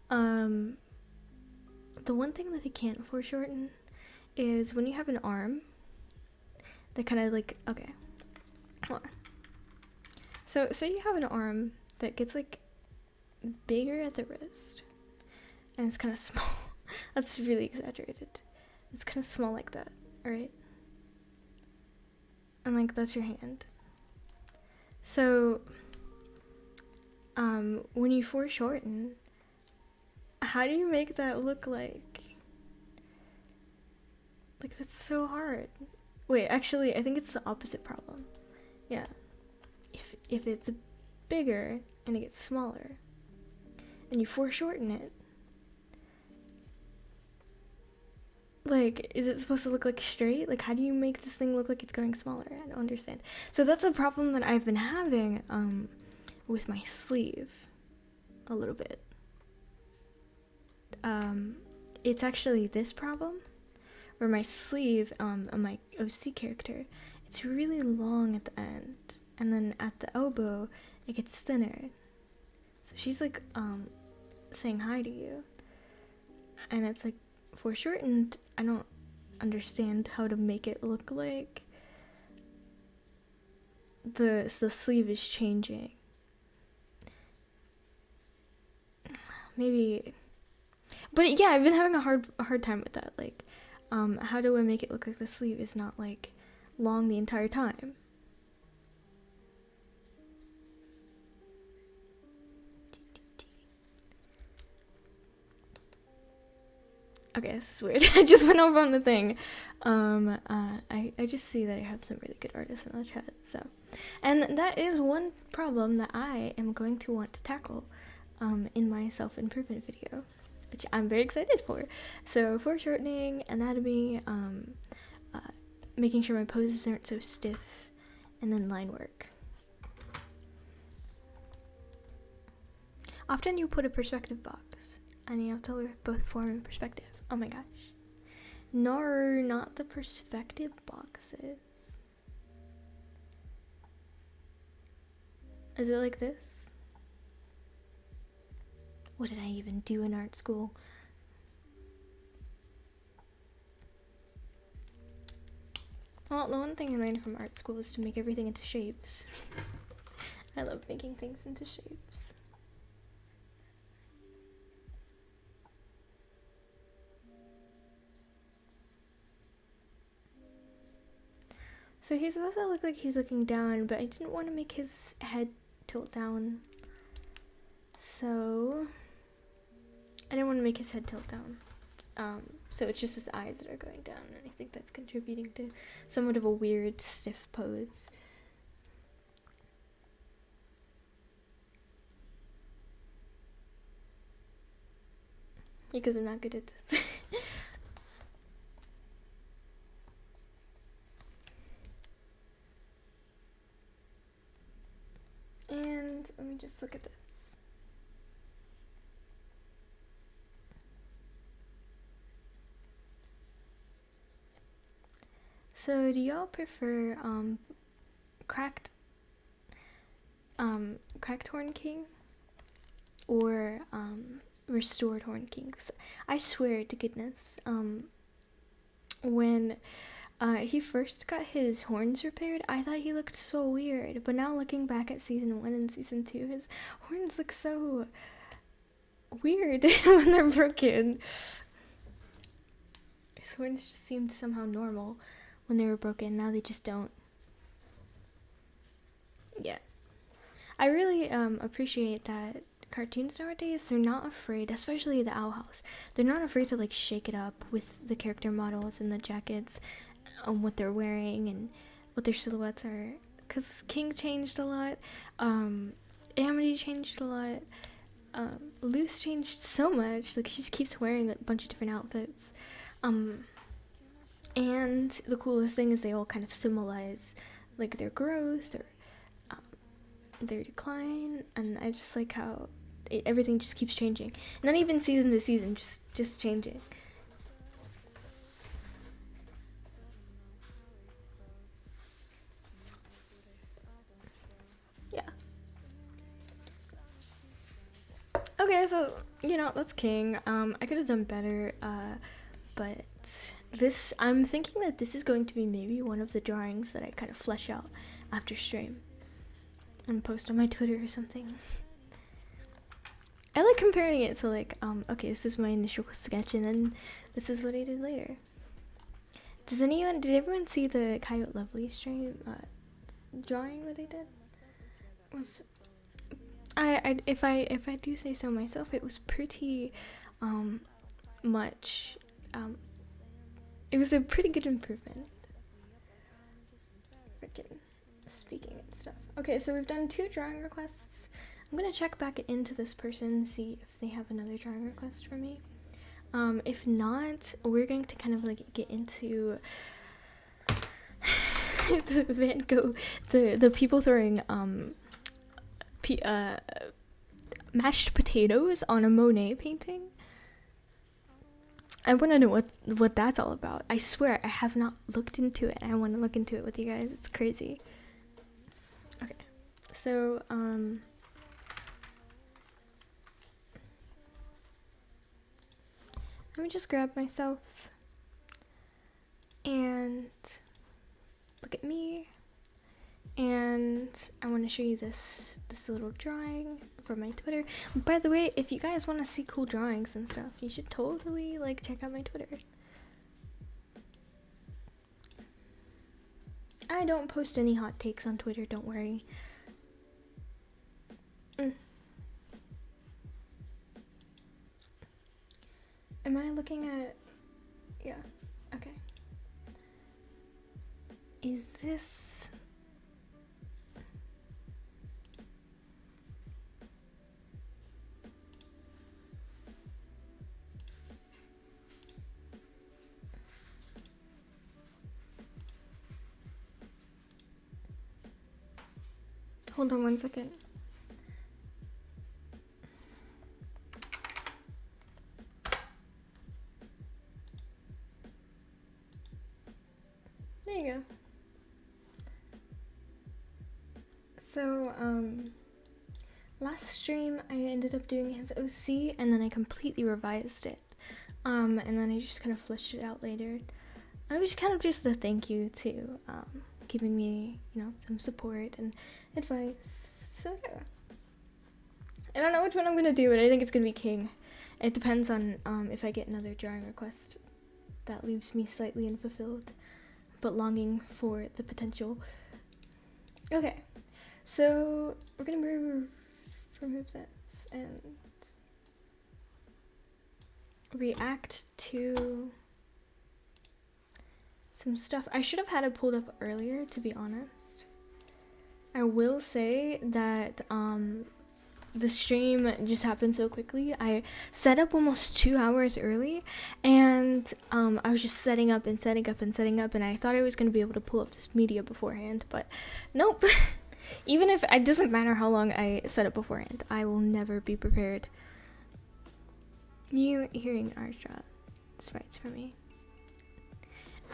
The one thing that I can't foreshorten is when you have an arm that kind of like, okay, hold on. So you have an arm that gets like bigger at the wrist and it's kind of small. That's really exaggerated. It's kind of small like that, alright? And like that's your hand. So, when you foreshorten, how do you make that look like that's so hard? Wait, actually, I think it's the opposite problem. Yeah. If it's bigger and it gets smaller and you foreshorten it, like, is it supposed to look like straight? Like, how do you make this thing look like it's going smaller? I don't understand. So that's a problem that I've been having with my sleeve a little bit. It's actually this problem where my sleeve on my OC character, it's really long at the end, and then at the elbow it gets thinner. So she's like saying hi to you, and it's like foreshortened. I don't understand how to make it look like the sleeve is changing. Maybe, but yeah, I've been having a hard time with that. Like, how do I make it look like the sleeve is not like long the entire time? Okay, this is weird. I just went over on the thing. I just see that I have some really good artists in the chat, so. And that is one problem that I am going to want to tackle in my self-improvement video, which I'm very excited for. So, foreshortening, anatomy, making sure my poses aren't so stiff, and then line work. Often you put a perspective box, and you have to look both form and perspective. Oh my gosh. No, not the perspective boxes. Is it like this? What did I even do in art school? Well, the one thing I learned from art school is to make everything into shapes. I love making things into shapes. So he's supposed to look like he's looking down, but I didn't want to make his head tilt down. So I didn't want to make his head tilt down. So it's just his eyes that are going down, and I think that's contributing to somewhat of a weird, stiff pose. Because I'm not good at this. And let me just look at this. So do y'all prefer cracked Horn King or restored Horn King? I swear to goodness, when he first got his horns repaired, I thought he looked so weird, but now looking back at season 1 and season 2, his horns look so weird when they're broken. His horns just seemed somehow normal when they were broken. Now they just don't. Yeah. I really appreciate that cartoons nowadays, they're not afraid, especially the Owl House, they're not afraid to like shake it up with the character models and the jackets, what they're wearing and what their silhouettes are. Because King changed a lot. Amity changed a lot. Luce changed so much. Like, she just keeps wearing a bunch of different outfits. And the coolest thing is they all kind of symbolize, like, their growth or their decline. And I just like how everything just keeps changing. Not even season to season, just changing. Yeah. Okay, so, you know, that's King. I could have done better, but I'm thinking that this is going to be maybe one of the drawings that I kind of flesh out after stream and post on my Twitter or something. I like comparing it to, like, okay, this is my initial sketch and then this is what I did later. Did everyone see the Coyote Lovely stream, drawing that I did? If I do say so myself, it was pretty, much, it was a pretty good improvement. Freaking speaking and stuff. Okay, so we've done 2 drawing requests. I'm gonna check back into this person and see if they have another drawing request for me. If not, we're going to kind of like get into the Van Gogh, the people throwing mashed potatoes on a Monet painting. I want to know what that's all about. I swear I have not looked into it. I want to look into it with you guys. It's crazy. Okay, so let me just grab myself and look at me. And I want to show you this little drawing for my Twitter. By the way, if you guys want to see cool drawings and stuff, you should totally like check out my Twitter. I don't post any hot takes on Twitter, don't worry. Am I looking at... Yeah, okay. Is this... Hold on one second. There you go. So, last stream I ended up doing his OC and then I completely revised it. And then I just kind of fleshed it out later. It was kind of just a thank you to, giving me, you know, some support and advice. So yeah. I don't know which one I'm gonna do, but I think it's gonna be King. It depends on if I get another drawing request that leaves me slightly unfulfilled, but longing for the potential. Okay, so we're gonna remove this and react to some stuff. I should have had it pulled up earlier, to be honest. I will say that the stream just happened so quickly. I set up almost 2 hours early, and I was just setting up, and I thought I was going to be able to pull up this media beforehand, but nope. Even if it doesn't matter how long I set up beforehand, I will never be prepared. You hearing art draw sprites for me.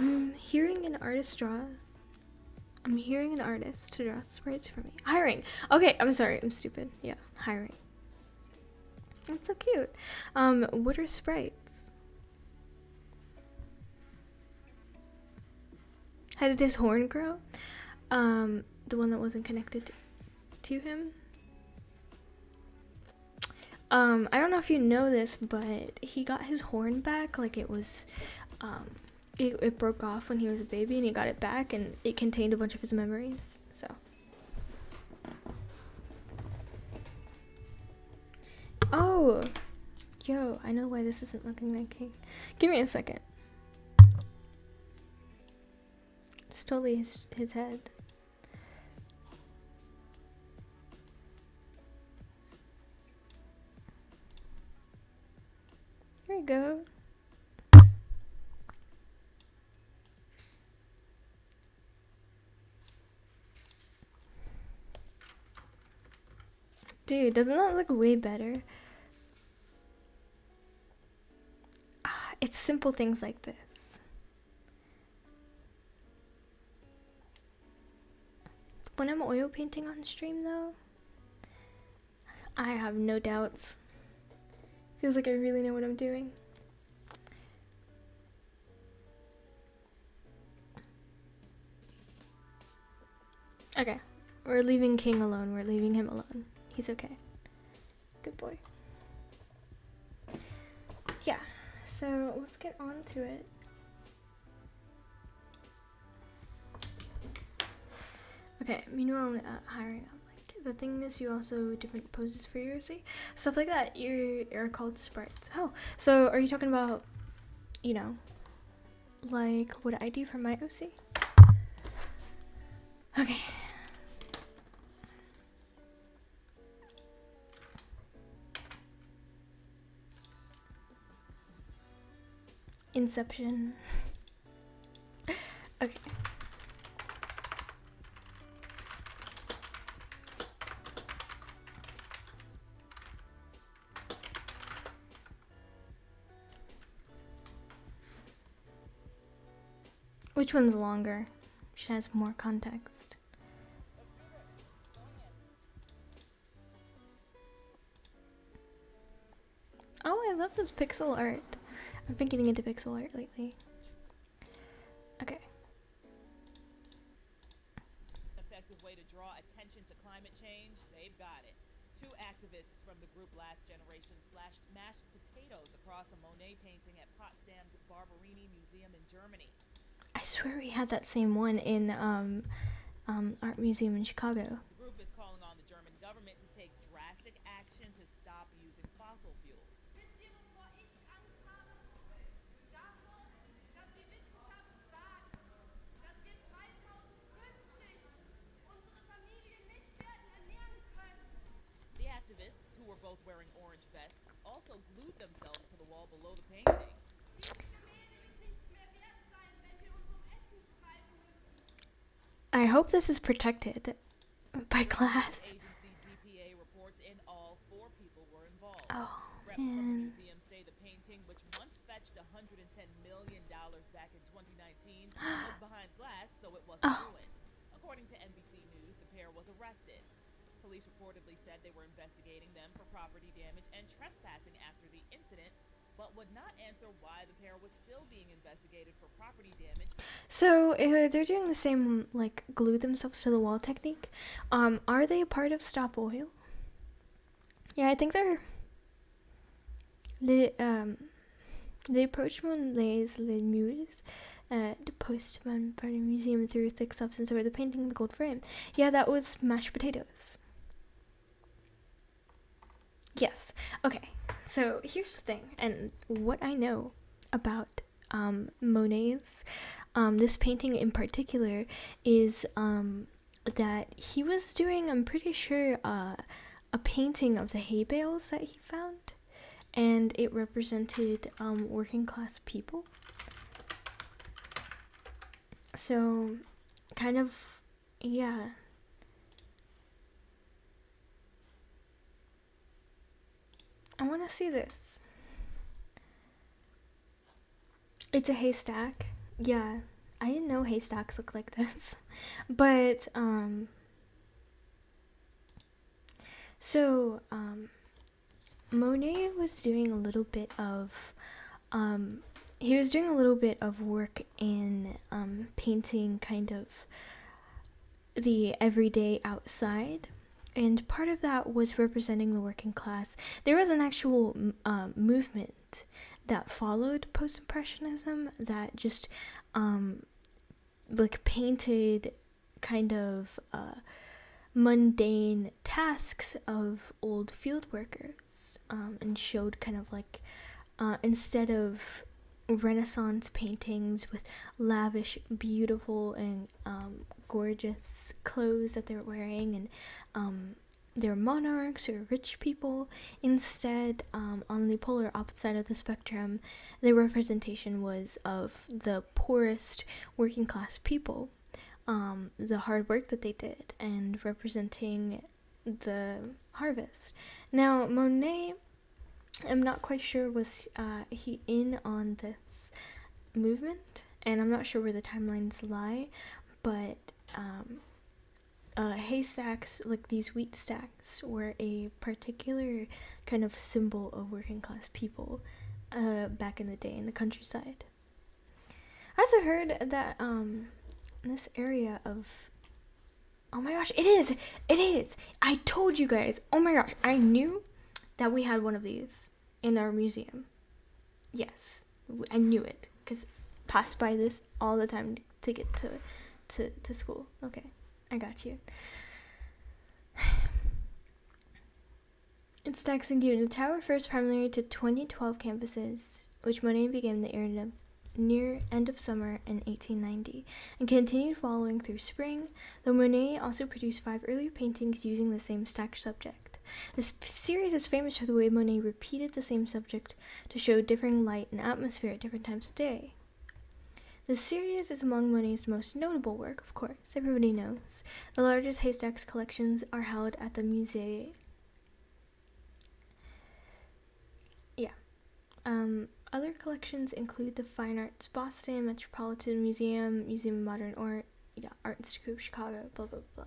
I'm hearing an artist to draw sprites for me. Hiring. Okay, I'm sorry, I'm stupid. Yeah, hiring. That's so cute. What are sprites? How did his horn grow? The one that wasn't connected to him. I don't know if you know this, but he got his horn back, like it was, it broke off when he was a baby, and he got it back, and it contained a bunch of his memories, so. Oh! Yo, I know why this isn't looking like King. Give me a second. It's totally his head. Dude, doesn't that look way better? It's simple things like this. When I'm oil painting on stream though, I have no doubts. Feels like I really know what I'm doing. Okay, we're leaving King alone. We're leaving him alone. He's okay. Good boy. Yeah, so let's get on to it. Okay, meanwhile, hiring up. Like, the thing is, you also different poses for your OC. Stuff like that. You're called sprites. Oh, so are you talking about, you know, like what I do for my OC? Okay. Inception. Okay. Which one's longer? She has more context. Oh, I love this pixel art. I've been getting into pixel art lately. Okay. Effective way to draw attention to climate change, they've got it. Two activists from the group Last Generation splashed mashed potatoes across a Monet painting at Potsdam's Barberini Museum in Germany. I swear we had that same one in art museum in Chicago. The group is calling on the German government to take drastic action to stop using fossil fuels. The activists, who were both wearing orange vests, also glued themselves to the wall below the painting. I hope this is protected by glass. Agency DPA reports in all 4 people were involved. Oh, Reps from the man. museum say the painting, which once fetched $110 million back in 2019, was behind glass, so it wasn't ruined. According to NBC News, the pair was arrested. Police reportedly said they were investigating them for property damage and trespassing after the incident, but would not answer why the pair was still being investigated for property damage. So they're doing the same like glue themselves to the wall technique. Are they a part of Stop Oil? Yeah, I think they're. They approached les murs de postman par le museum through a thick substance over the painting in the gold frame. Yeah, that was mashed potatoes. Yes. Okay. So here's the thing, and what I know about Monet's this painting in particular is that he was doing, I'm pretty sure, a painting of the hay bales that he found, and it represented working class people. So, kind of, yeah. I want to see this. It's a haystack. Yeah, I didn't know haystacks look like this. But, so, Monet was doing a little bit of, he was doing a little bit of work in, painting kind of the everyday outside. And part of that was representing the working class. There was an actual movement that followed post-impressionism that just like painted kind of mundane tasks of old field workers and showed kind of like instead of Renaissance paintings with lavish, beautiful, and gorgeous clothes that they're wearing, and they're monarchs or rich people. Instead, on the polar opposite side of the spectrum, the representation was of the poorest working class people, the hard work that they did, and representing the harvest. Now, Monet, I'm not quite sure, was he in on this movement, and I'm not sure where the timelines lie, but haystacks, like these wheat stacks, were a particular kind of symbol of working class people back in the day in the countryside. I also heard that this area of, oh my gosh, it is, I told you guys, oh my gosh, I knew that we had one of these in our museum. Yes, I knew it, because I passed by this all the time to get to school. Okay, I got you. It stacks in Gunn. The tower refers primarily to 2012 campuses, which Monet began in the era near end of summer in 1890, and continued following through spring, though Monet also produced 5 earlier paintings using the same stack subject. This series is famous for the way Monet repeated the same subject to show differing light and atmosphere at different times of day. This series is among Monet's most notable work, of course, everybody knows. The largest haystacks collections are held at the Musée. Other collections include the Fine Arts Boston, Metropolitan Museum, Museum of Modern Art, Art Institute of Chicago, blah blah blah.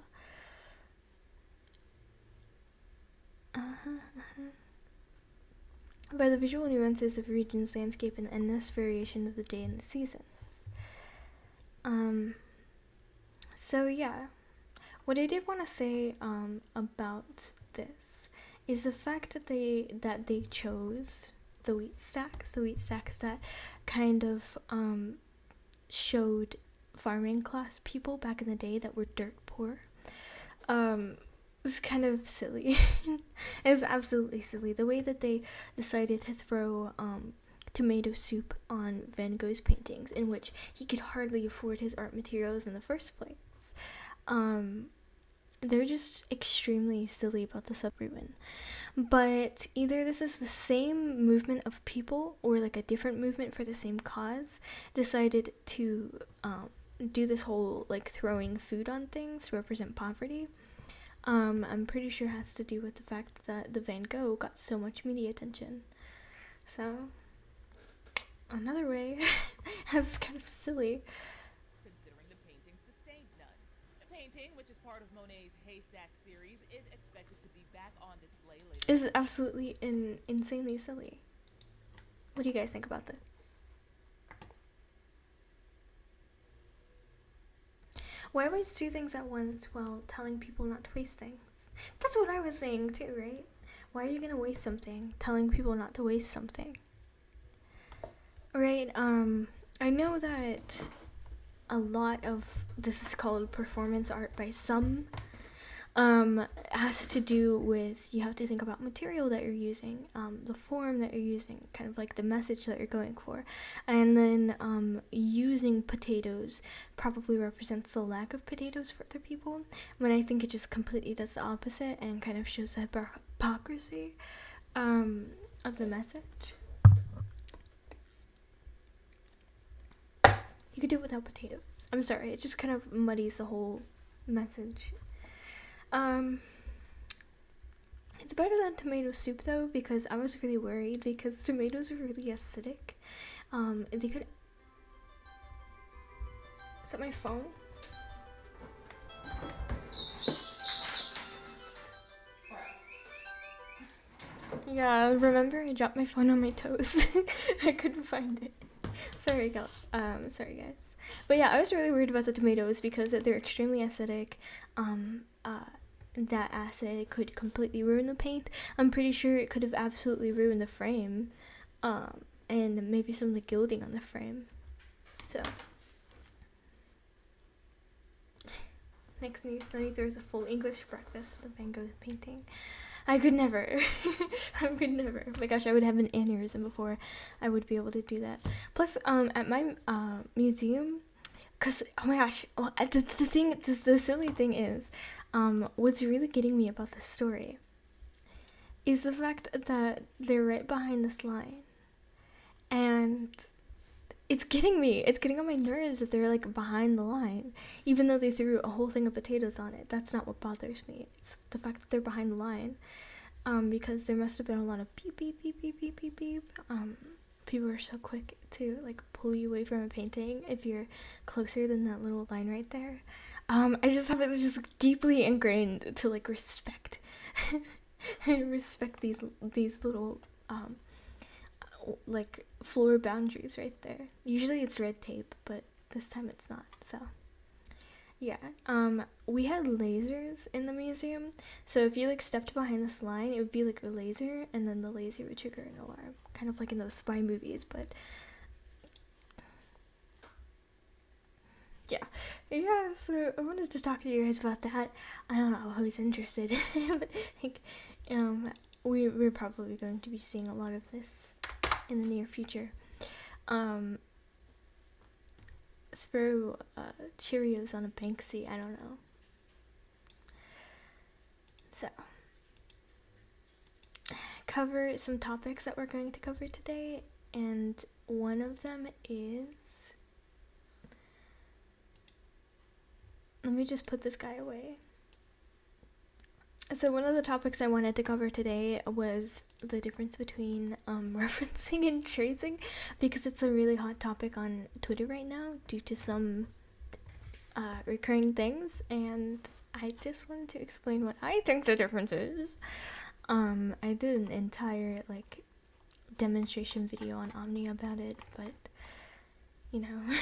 By the visual nuances of a region's landscape and the endless variation of the day and the seasons. So yeah, what I did want to say about this is the fact that they chose the wheat stacks that kind of showed farming class people back in the day that were dirt poor. It's kind of silly. It's absolutely silly the way that they decided to throw tomato soup on Van Gogh's paintings, in which he could hardly afford his art materials in the first place. They're just extremely silly about the subruin. But either this is the same movement of people or like a different movement for the same cause decided to do this whole like throwing food on things to represent poverty. I'm pretty sure it has to do with the fact that the Van Gogh got so much media attention. So another way that's kind of silly. Considering the painting sustained none. The painting, which is part of Monet's Haystack series, is expected to be back on display later. Is absolutely insanely silly. What do you guys think about this? Why waste 2 things at once while telling people not to waste things? That's what I was saying too, right? Why are you gonna waste something telling people not to waste something? Right, I know that a lot of this is called performance art by some. Has to do with, you have to think about material that you're using, the form that you're using, kind of like the message that you're going for, and then using potatoes probably represents the lack of potatoes for other people, when I think it just completely does the opposite and kind of shows the hypocrisy of the message. You could do it without potatoes. I'm sorry, it just kind of muddies the whole message. It's better than tomato soup though, because I was really worried because tomatoes are really acidic. They could. Is that my phone? Yeah, remember I dropped my phone on my toes. I couldn't find it. Sorry guys. But yeah, I was really worried about the tomatoes because they're extremely acidic. That acid could completely ruin the paint. I'm pretty sure it could have absolutely ruined the frame, and maybe some of the gilding on the frame. So, next news, Sony throws a full English breakfast at the Van Gogh painting. I could never. I could never. Oh my gosh, I would have an aneurysm before I would be able to do that. Plus, at my museum, because, oh my gosh, the silly thing is, what's really getting me about this story is the fact that they're right behind this line, and it's getting me. It's getting on my nerves that they're like behind the line, even though they threw a whole thing of potatoes on it. That's not what bothers me. It's the fact that they're behind the line. Because there must have been a lot of beep beep beep beep beep beep beep. People are so quick to like pull you away from a painting if you're closer than that little line right there. I just have it just deeply ingrained to like respect respect these little like floor boundaries right there. Usually it's red tape, but this time it's not. So yeah, we had lasers in the museum, so if you like stepped behind this line, it would be like a laser, and then the laser would trigger an alarm, kind of like in those spy movies. But yeah, so I wanted to talk to you guys about that. I don't know who's interested, but like, we're probably going to be seeing a lot of this in the near future. Throw Cheerios on a Banksy, I don't know. So, cover some topics that we're going to cover today, and one of them is, let me just put this guy away. So one of the topics I wanted to cover today was the difference between referencing and tracing, because it's a really hot topic on Twitter right now due to some recurring things, and I just wanted to explain what I think the difference is. I did an entire like demonstration video on Omni about it, but you know,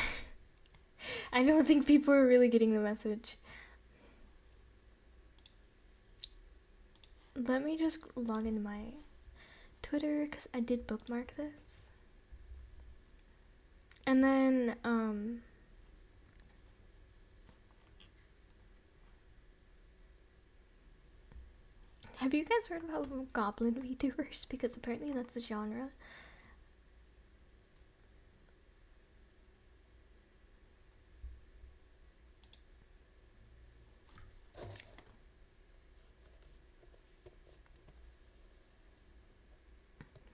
I don't think people are really getting the message. Let me just log into my Twitter, because I did bookmark this. And then, have you guys heard about Goblin VTubers? Because apparently that's a genre.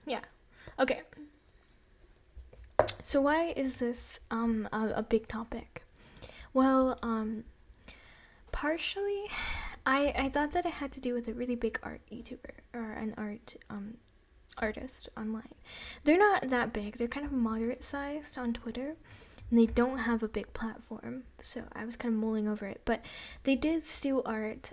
Yeah. Okay. So why is this a big topic? Well, partially I thought that it had to do with a really big art YouTuber or an artist online. They're not that big. They're kind of moderate sized on Twitter, and they don't have a big platform. So I was kind of mulling over it, but they did steal art.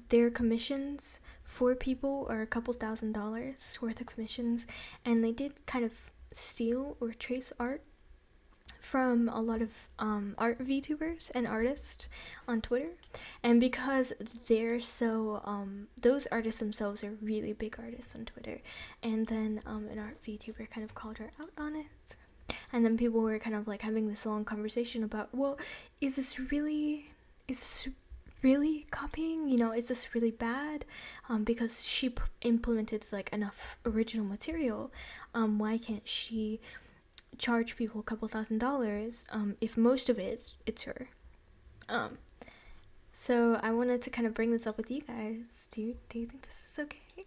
Their commissions for people are a couple $1,000s worth of commissions, and they did kind of steal or trace art from a lot of art VTubers and artists on Twitter. And because they're so those artists themselves are really big artists on Twitter, and then an art VTuber kind of called her out on it, and then people were kind of like having this long conversation about, well, is this really copying, you know, is this really bad, because she implemented like enough original material, why can't she charge people a couple $1,000s if most of it's her. So I wanted to kind of bring this up with you guys. Do you think this is okay?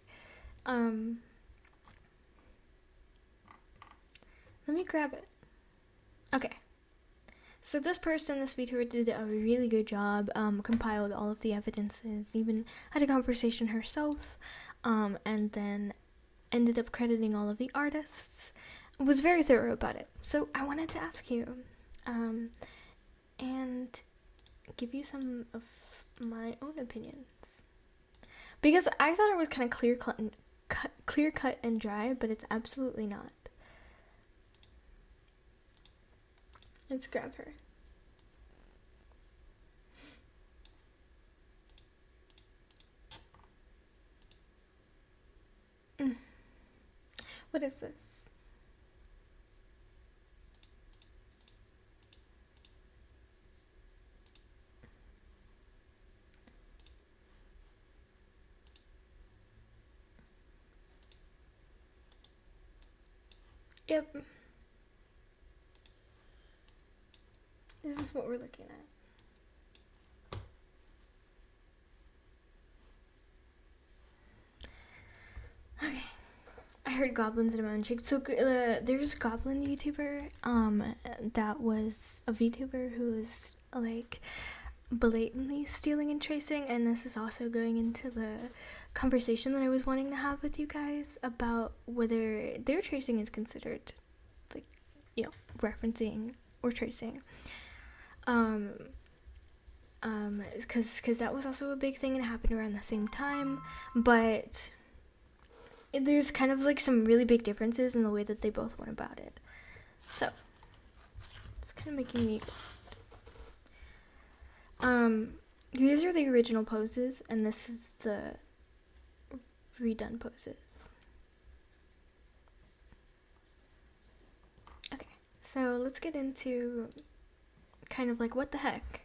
Let me grab it. Okay. So this VTuber did a really good job, compiled all of the evidences, even had a conversation herself, and then ended up crediting all of the artists. Was very thorough about it. So I wanted to ask you, and give you some of my own opinions, because I thought it was kind of clear cut and dry, but it's absolutely not. Let's grab her. What is this? Yep. This is what we're looking at. Okay. I heard goblins in my own cheek. So there's a goblin YouTuber that was a VTuber who was like blatantly stealing and tracing, and this is also going into the conversation that I was wanting to have with you guys about whether their tracing is considered like, you know, referencing or tracing. Because that was also a big thing and happened around the same time, but there's kind of like some really big differences in the way that they both went about it. So it's kind of making me these are the original poses, and this is the redone poses. Okay, so let's get into kind of like what the heck.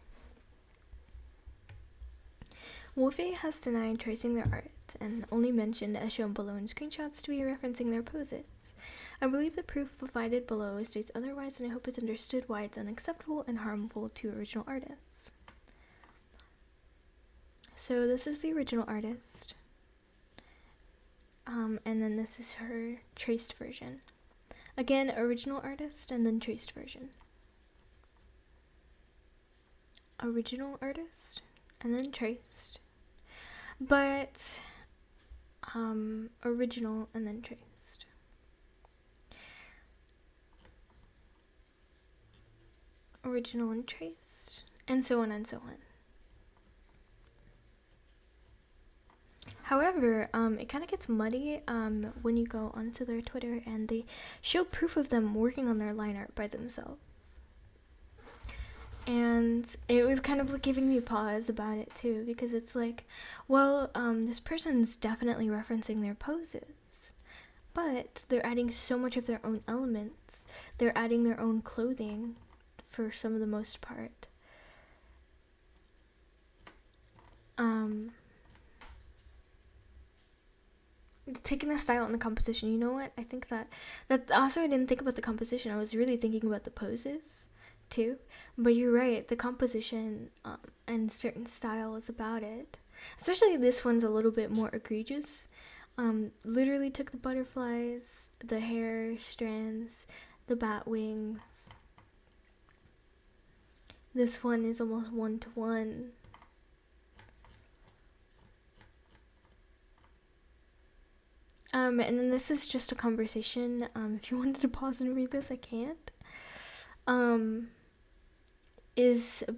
Wolfie has denied tracing their art and only mentioned, as shown below in screenshots, to be referencing their poses. I believe the proof provided below states otherwise, and I hope it's understood why it's unacceptable and harmful to original artists. So this is the original artist, and then this is her traced version. Again, original artist and then traced version. Original artist and then traced. But original and then traced. Original and traced, and so on and so on. However, it kind of gets muddy when you go onto their Twitter and they show proof of them working on their line art by themselves. And it was kind of like giving me pause about it too, because it's like, well, this person's definitely referencing their poses, but they're adding so much of their own elements. They're adding their own clothing for some of the most part. Taking the style and the composition, you know what? I think that also I didn't think about the composition. I was really thinking about the poses too. But you're right, the composition and certain styles about it. Especially this one's a little bit more egregious. Literally took the butterflies, the hair strands, the bat wings. This one is almost 1-to-1. And then this is just a conversation. If you wanted to pause and read this, I can't.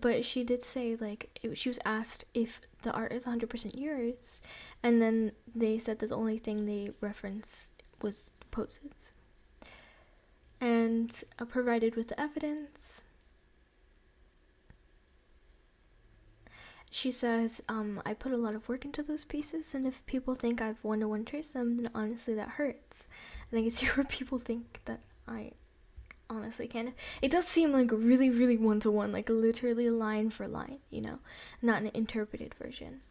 But she did say, like, she was asked if the art is 100% yours, and then they said that the only thing they reference was poses. And provided with the evidence, she says, I put a lot of work into those pieces, and if people think I've one-to-one traced them, then honestly that hurts. And I can see where people think that I honestly can. It does seem like really, really one-to-one, like literally line for line, you know, not an interpreted version.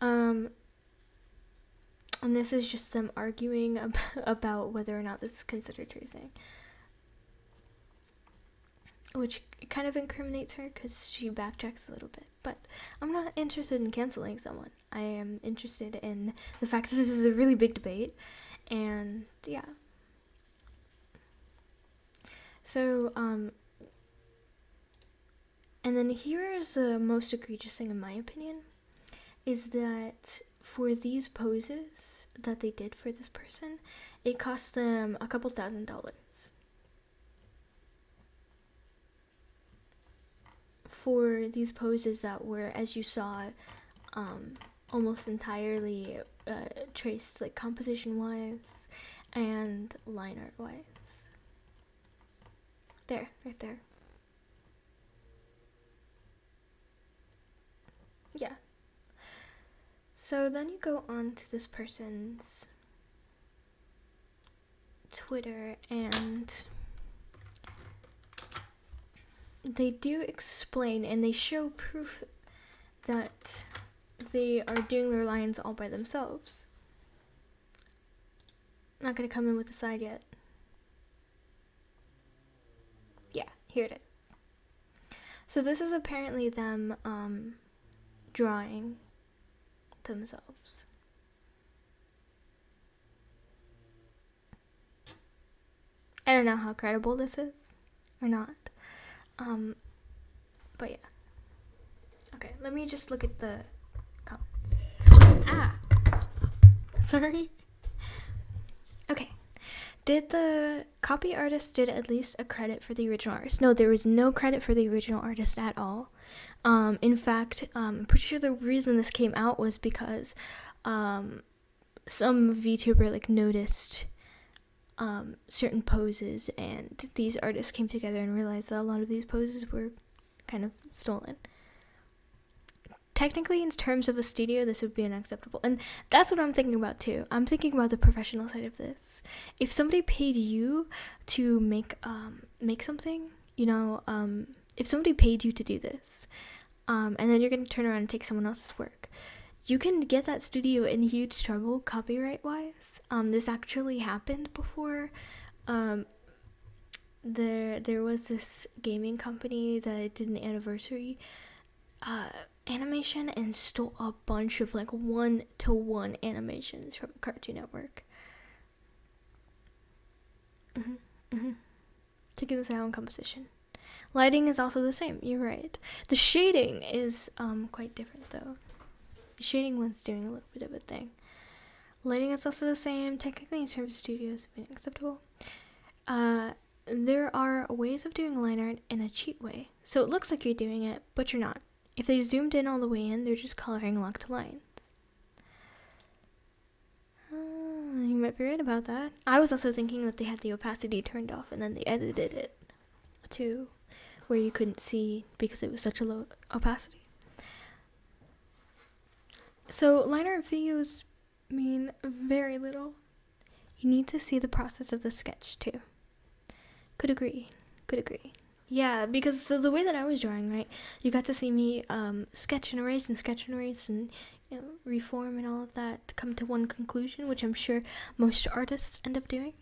And this is just them arguing about whether or not this is considered tracing. Which kind of incriminates her because she backtracks a little bit. But I'm not interested in canceling someone. I am interested in the fact that this is a really big debate. And yeah. So, and then here's the most egregious thing in my opinion, is that for these poses that they did for this person, it cost them a couple $1,000s. For these poses that were, as you saw, almost entirely traced, like composition-wise and line art-wise. There, right there. Yeah. So then you go on to this person's Twitter, and they do explain and they show proof that they are doing their lines all by themselves. I'm not gonna come in with a side yet. Yeah, here it is. So this is apparently them drawing themselves. I don't know how credible this is or not. But yeah. Okay, let me just look at the comments. Ah! Sorry. Okay. Did the copy artist did at least a credit for the original artist? No, there was no credit for the original artist at all. In fact, I'm pretty sure the reason this came out was because some VTuber like noticed certain poses, and these artists came together and realized that a lot of these poses were kind of stolen. Technically, in terms of a studio, this would be unacceptable, and that's what I'm thinking about too. I'm thinking about the professional side of this. If somebody paid you to make something, if somebody paid you to do this, and then you're gonna turn around and take someone else's work, you can get that studio in huge trouble copyright wise. This actually happened before. There was this gaming company that did an anniversary animation and stole a bunch of like 1-to-1 animations from Cartoon Network. Taking the sound composition. Lighting is also the same, you're right. The shading is quite different though. The shading one's doing a little bit of a thing. Lighting is also the same. Technically, in terms of studios, being acceptable. There are ways of doing line art in a cheat way. So it looks like you're doing it, but you're not. If they zoomed in all the way in, they're just coloring locked lines. You might be right about that. I was also thinking that they had the opacity turned off and then they edited it to where you couldn't see because it was such a low opacity. So line art videos mean very little. You need to see the process of the sketch too. Could agree. Yeah, because so the way that I was drawing, right, you got to see me sketch and erase and reform and all of that to come to one conclusion, which I'm sure most artists end up doing.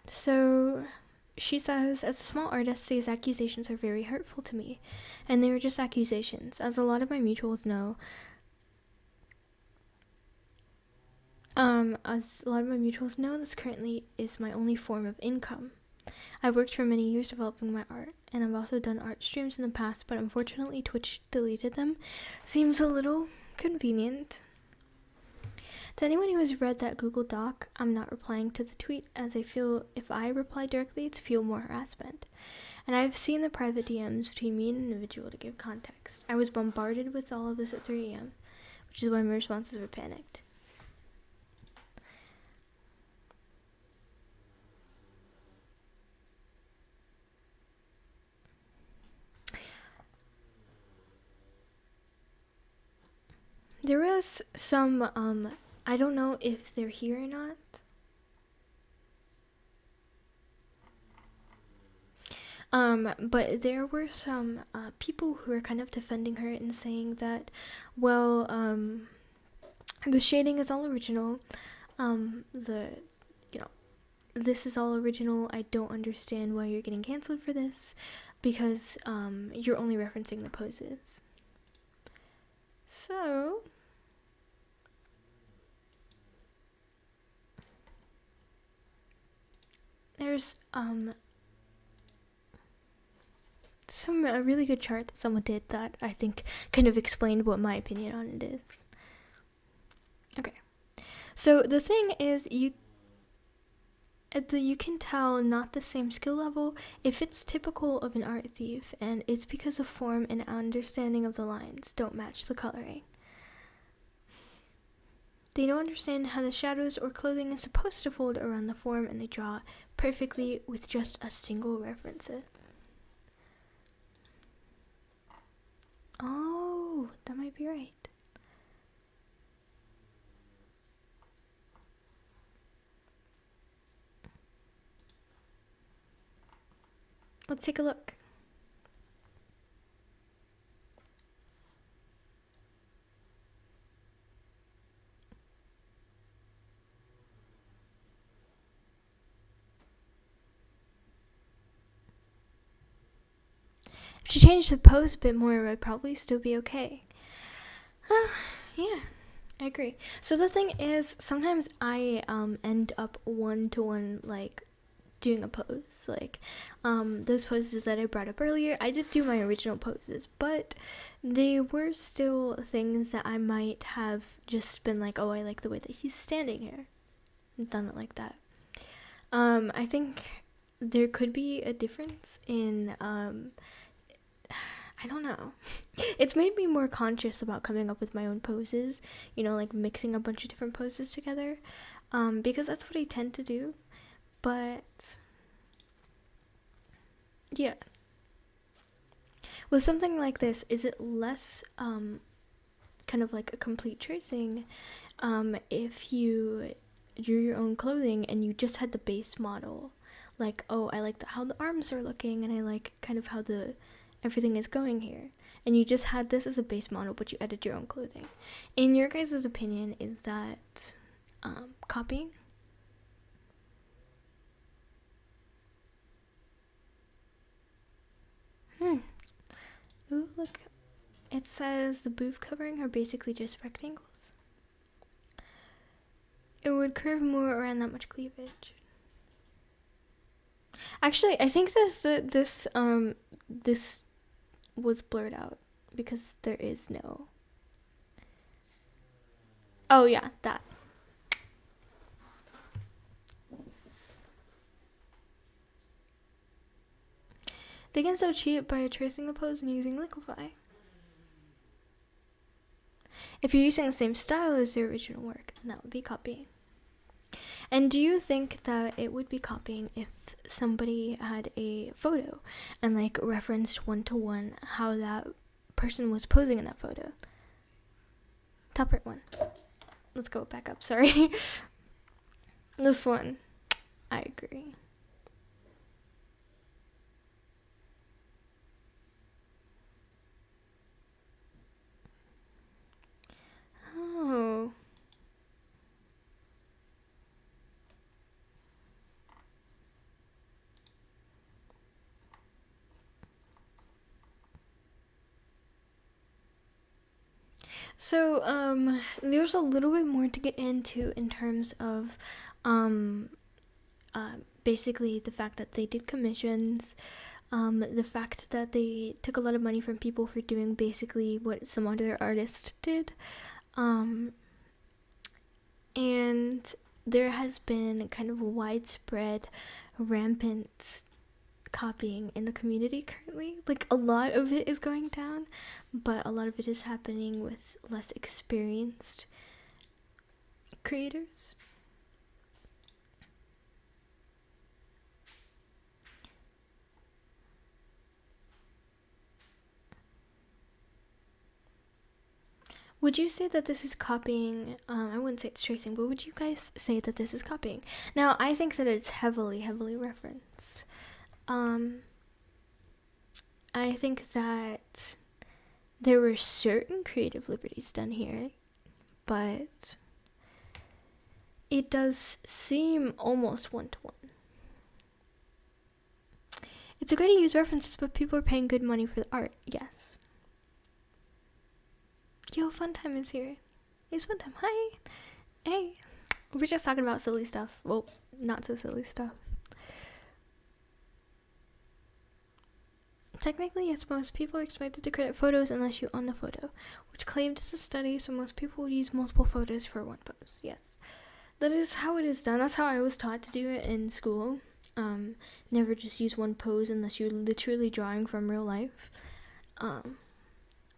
So she says, as a small artist, these accusations are very hurtful to me, and they were just accusations. As a lot of my mutuals know, this currently is my only form of income. I've worked for many years developing my art, and I've also done art streams in the past, but unfortunately Twitch deleted them. Seems a little convenient. To anyone who has read that Google Doc, I'm not replying to the tweet, as I feel if I reply directly, it's feel more harassment. And I've seen the private DMs between me and an individual to give context. I was bombarded with all of this at 3 a.m., which is why my responses were panicked. There was some, I don't know if they're here or not. But there were some people who were kind of defending her and saying that, well, the shading is all original. This is all original. I don't understand why you're getting canceled for this, because you're only referencing the poses. So there's a really good chart that someone did that I think kind of explained what my opinion on it is. Okay, so the thing is, you can tell not the same skill level if it's typical of an art thief, and it's because the form and understanding of the lines don't match the coloring. They don't understand how the shadows or clothing is supposed to fold around the form, and they draw perfectly with just a single reference. Oh, that might be right. Let's take a look. If she changed the pose a bit more, it would probably still be okay. Yeah, I agree. So the thing is, sometimes I end up one-to-one, like, doing a pose. Like, those poses that I brought up earlier, I did do my original poses, but they were still things that I might have just been like, oh, I like the way that he's standing here, and done it like that. I think there could be a difference in, I don't know. It's made me more conscious about coming up with my own poses, you know, like mixing a bunch of different poses together, because that's what I tend to do. But yeah, with something like this, is it less kind of like a complete tracing if you drew your own clothing and you just had the base model, like, oh, I like how the arms are looking, and I like kind of how the everything is going here, and you just had this as a base model, but you added your own clothing? In your guys' opinion, is that copying? Ooh, look. It says the booth covering are basically just rectangles. It would curve more around that much cleavage. Actually, I think this was blurred out because there is no. Oh yeah, that. They can so cheat by tracing the pose and using Liquify. If you're using the same style as the original work, that would be copying. And do you think that it would be copying if somebody had a photo and like referenced one-to-one how that person was posing in that photo? Top right one. Let's go back up, sorry. This one. I agree. Oh. So, there's a little bit more to get into in terms of, basically the fact that they did commissions, the fact that they took a lot of money from people for doing basically what some other artist did, and there has been kind of widespread, rampant copying in the community currently. Like, a lot of it is going down, but a lot of it is happening with less experienced creators. Would you say that this is copying? I wouldn't say it's tracing, but would you guys say that this is copying? Now, I think that it's heavily referenced. I think that there were certain creative liberties done here, but it does seem almost one-to-one. It's okay to use references, but people are paying good money for the art, yes. Yo, Funtime is here. It's Funtime. Hi. Hey. We're just talking about silly stuff. Well, not so silly stuff. Technically, yes, most people are expected to credit photos unless you own the photo, which claimed as a study, so most people would use multiple photos for one pose. Yes. That is how it is done. That's how I was taught to do it in school. Never just use one pose unless you're literally drawing from real life.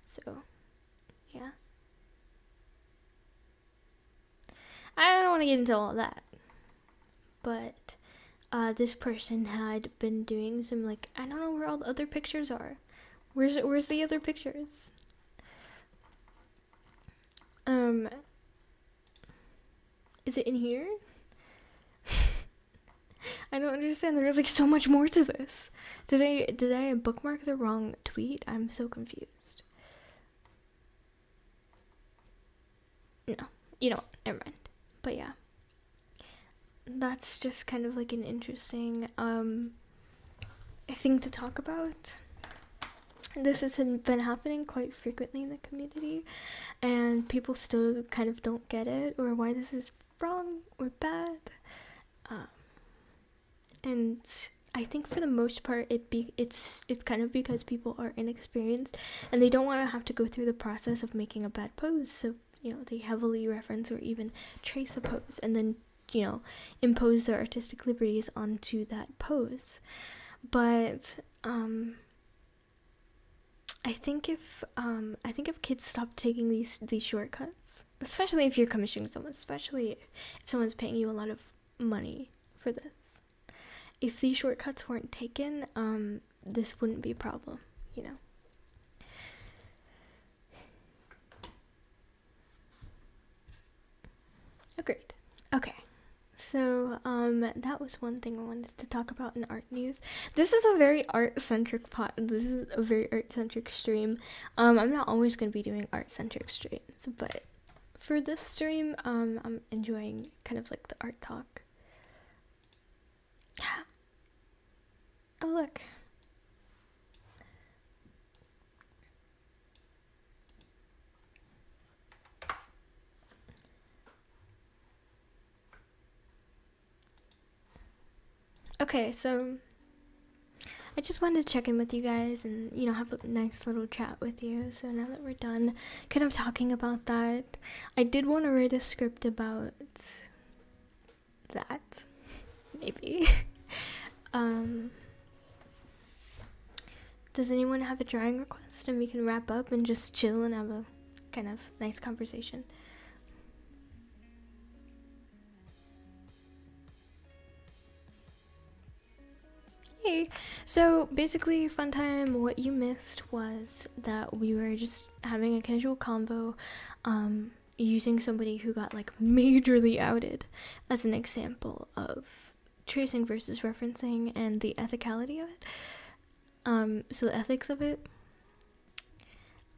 So... yeah. I don't want to get into all that. But this person had been doing some, like, I don't know where all the other pictures are. Where's the other pictures? Is it in here? I don't understand. There's like so much more to this. Did I bookmark the wrong tweet? I'm so confused. No, you know what, never mind. But yeah, that's just kind of like an interesting thing to talk about. this has been happening quite frequently in the community, and people still kind of don't get it or why this is wrong or bad. And I think for the most part it's kind of because people are inexperienced and they don't want to have to go through the process of making a bad pose, so they heavily reference or even trace a pose and then impose their artistic liberties onto that pose. But I think if kids stop taking these shortcuts, especially if you're commissioning someone, especially if someone's paying you a lot of money for this, if these shortcuts weren't taken, this wouldn't be a problem, Agreed. Okay. So, that was one thing I wanted to talk about in art news. This is a very art-centric stream. I'm not always going to be doing art-centric streams, but for this stream, I'm enjoying kind of like the art talk. Oh, look. Okay, so I just wanted to check in with you guys and, have a nice little chat with you. So now that we're done kind of talking about that, I did want to write a script about that, maybe. Does anyone have a drawing request and we can wrap up and just chill and have a kind of nice conversation? Hey, so basically fun time, what you missed was that we were just having a casual convo, using somebody who got like majorly outed as an example of tracing versus referencing and the ethicality of it. So the ethics of it,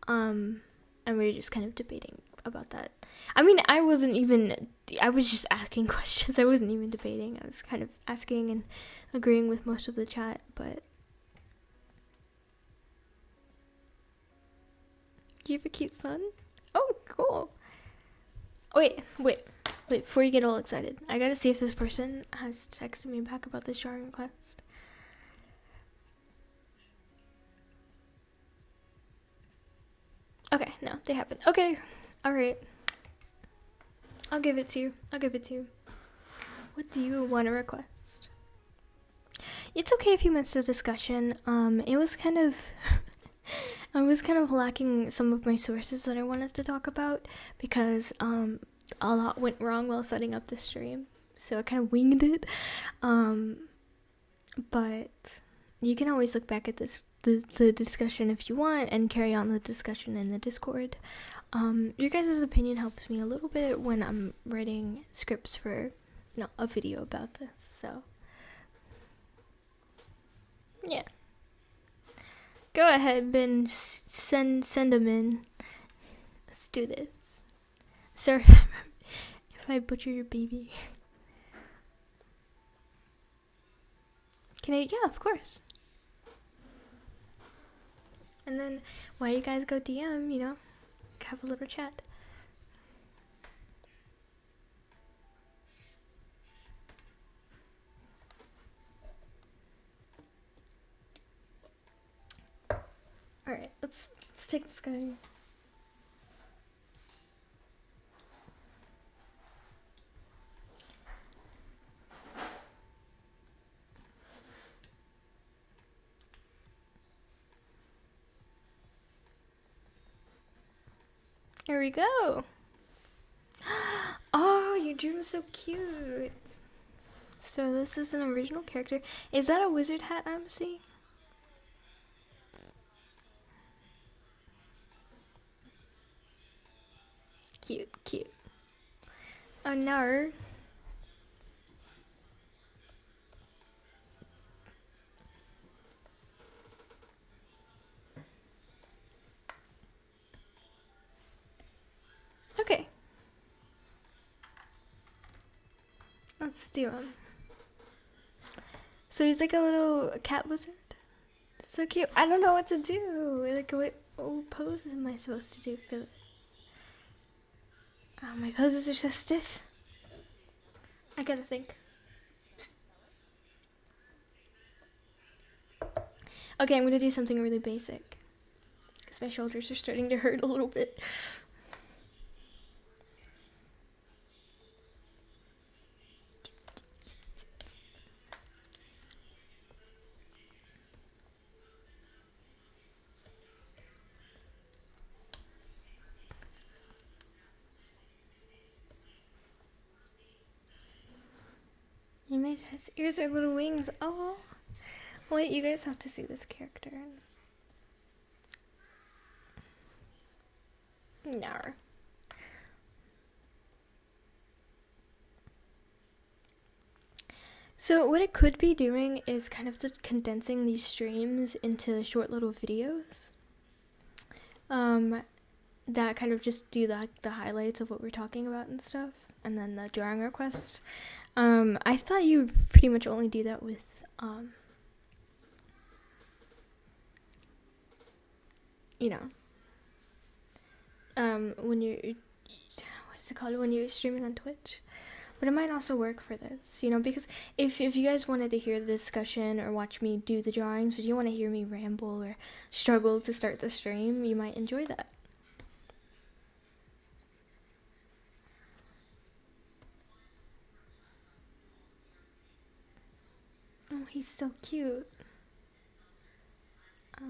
and we were just kind of debating about that. I mean, I was just asking questions. I wasn't even debating. I was kind of asking and agreeing with most of the chat, but you have a cute son? Oh, cool. Wait, before you get all excited, I gotta see if this person has texted me back about this drawing request. Okay, no, they haven't. Okay, alright. I'll give it to you. What do you want to request? It's okay if you missed the discussion. It was kind of I was kind of lacking some of my sources that I wanted to talk about because a lot went wrong while setting up the stream, so I kind of winged it. But you can always look back at the discussion if you want and carry on the discussion in the Discord. Your guys' opinion helps me a little bit when I'm writing scripts for a video about this, so yeah. Go ahead, Ben. Send them in. Let's do this. Sorry if I butcher your baby. Can I? Yeah, of course. And then while you guys go DM, have a little chat. Alright, let's take this guy. Here we go. Oh, your dream is so cute. So this is an original character. Is that a wizard hat I'm seeing? Cute. Oh no. Okay. Let's do him. So he's like a little cat wizard. So cute. I don't know what to do. Like, what poses am I supposed to do for this? Oh, my poses are so stiff. I gotta think. Okay, I'm gonna do something really basic. Because my shoulders are starting to hurt a little bit. You made his ears are little wings. Oh, wait, you guys have to see this character. Nar. So what it could be doing is kind of just condensing these streams into short little videos. That kind of just do the highlights of what we're talking about and stuff, and then the drawing requests. I thought you pretty much only do that with you know, when you're, what's it called, when you're streaming on Twitch. But it might also work for this, you know, because if you guys wanted to hear the discussion or watch me do the drawings, but you want to hear me ramble or struggle to start the stream, you might enjoy that. Oh, he's so cute. Oh.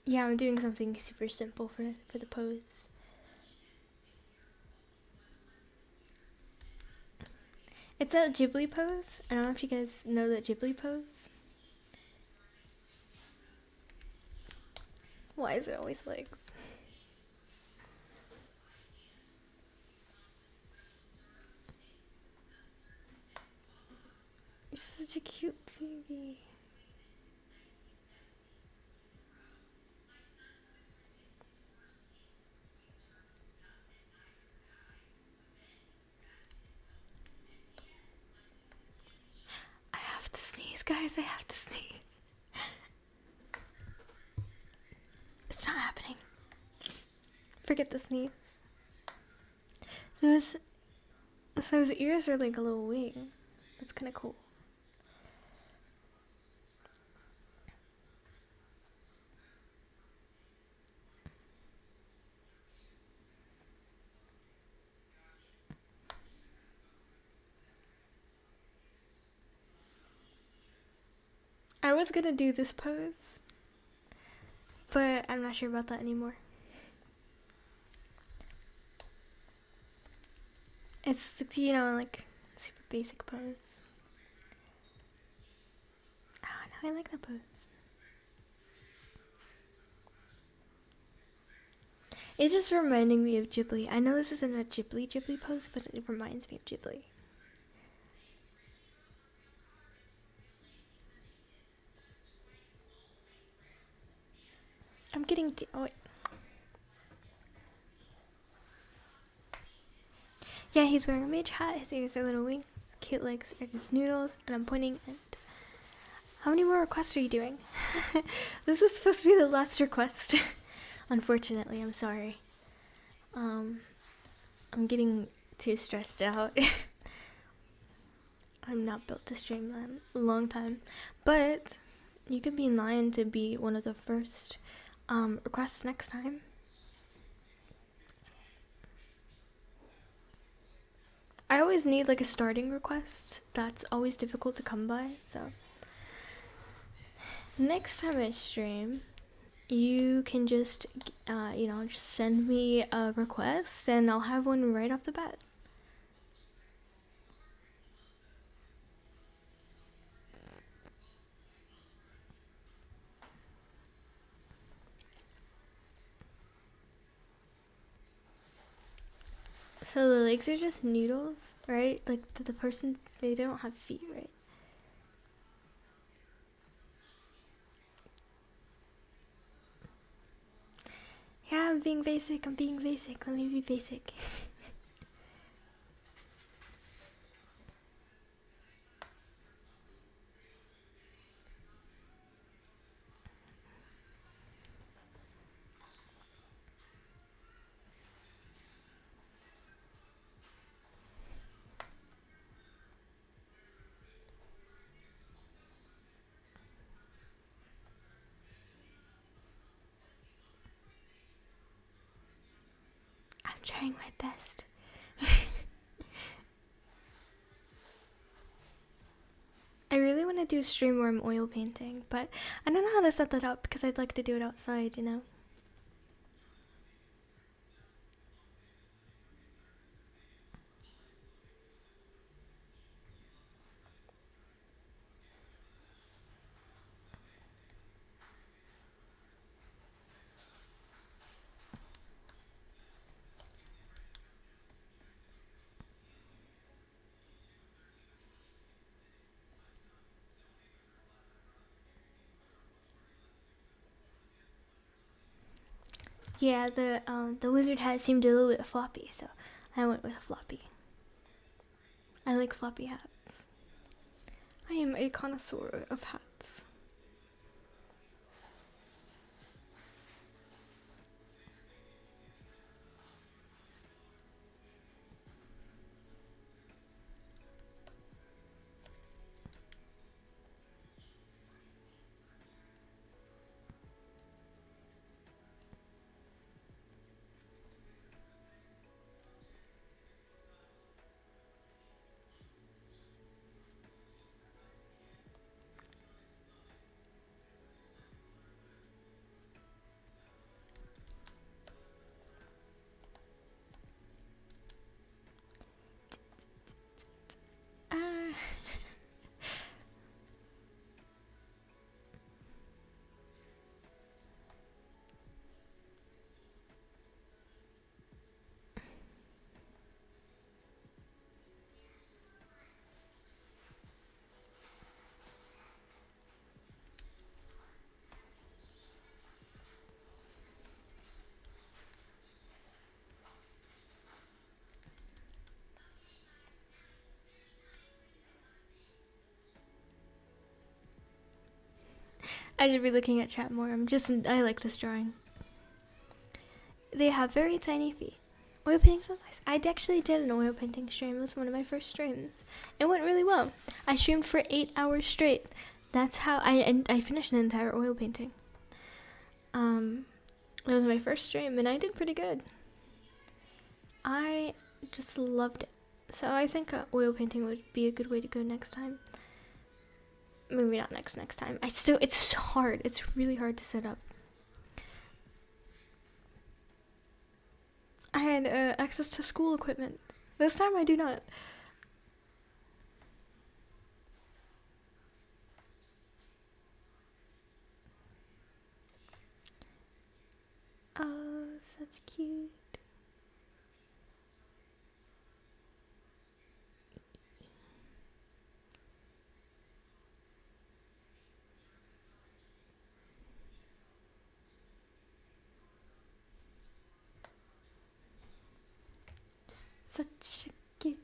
Yeah, I'm doing something super simple for the pose. It's that Ghibli pose. I don't know if you guys know that Ghibli pose. Why is it always legs? You're such a cute baby. I have to sneeze, guys. I have to sneeze. It's not happening. Forget the sneeze. So his ears are like a little wing. That's kind of cool. I was gonna do this pose, but I'm not sure about that anymore. It's, you know, like super basic pose. Oh no, I like that pose. It's just reminding me of Ghibli. I know this isn't a Ghibli pose, but it reminds me of Ghibli. I'm getting oh wait. Yeah, he's wearing a mage hat, his ears are little wings, cute legs are just noodles, and I'm pointing at... How many more requests are you doing? This was supposed to be the last request. Unfortunately, I'm sorry. I'm getting too stressed out. I'm not built to stream a long time. But you could be in line to be one of the first requests next time. I always need like a starting request. That's always difficult to come by, so next time I stream, you can just you know, just send me a request and I'll have one right off the bat. So the legs are just noodles, right? Like the person, they don't have feet, right? Yeah, I'm being basic. Let me be basic. trying my best. I really want to do a stream where I'm oil painting, but I don't know how to set that up because I'd like to do it outside, you know? Yeah, the wizard hat seemed a little bit floppy, so I went with floppy. I like floppy hats. I am a connoisseur of hats. Ah. I should be looking at chat more. I like this drawing. They have very tiny feet. Oil painting sounds nice. I actually did an oil painting stream. It was one of my first streams. It went really well. I streamed for 8 hours straight. That's how I finished an entire oil painting. It was my first stream and I did pretty good. I just loved it. So I think oil painting would be a good way to go next time. Maybe not next time. It's hard. It's really hard to set up. I had access to school equipment. This time I do not. Oh, such cute. Such a cute.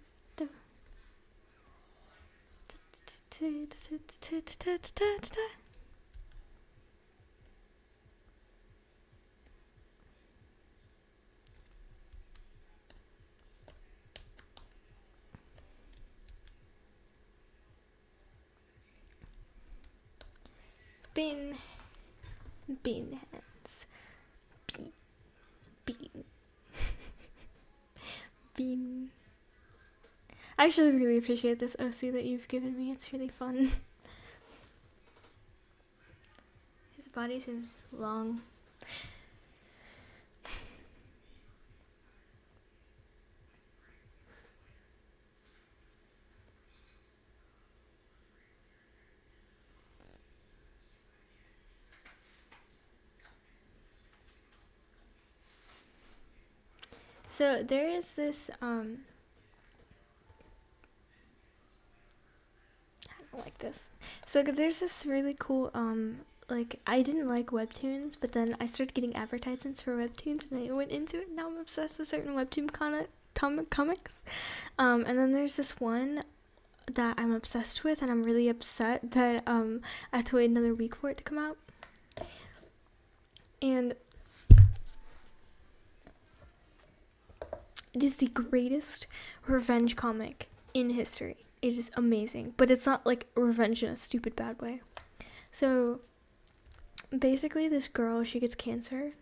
Bean hands. Bean. Bean. I actually really appreciate this OC that you've given me. It's really fun. His body seems long. So there is this I don't like this. So there's this really cool like I didn't like webtoons, but then I started getting advertisements for webtoons and I went into it and now I'm obsessed with certain webtoon comics. And then there's this one that I'm obsessed with and I'm really upset that I have to wait another week for it to come out. And it is the greatest revenge comic in history. It is amazing, but it's not like revenge in a stupid bad way. So basically this girl, she gets cancer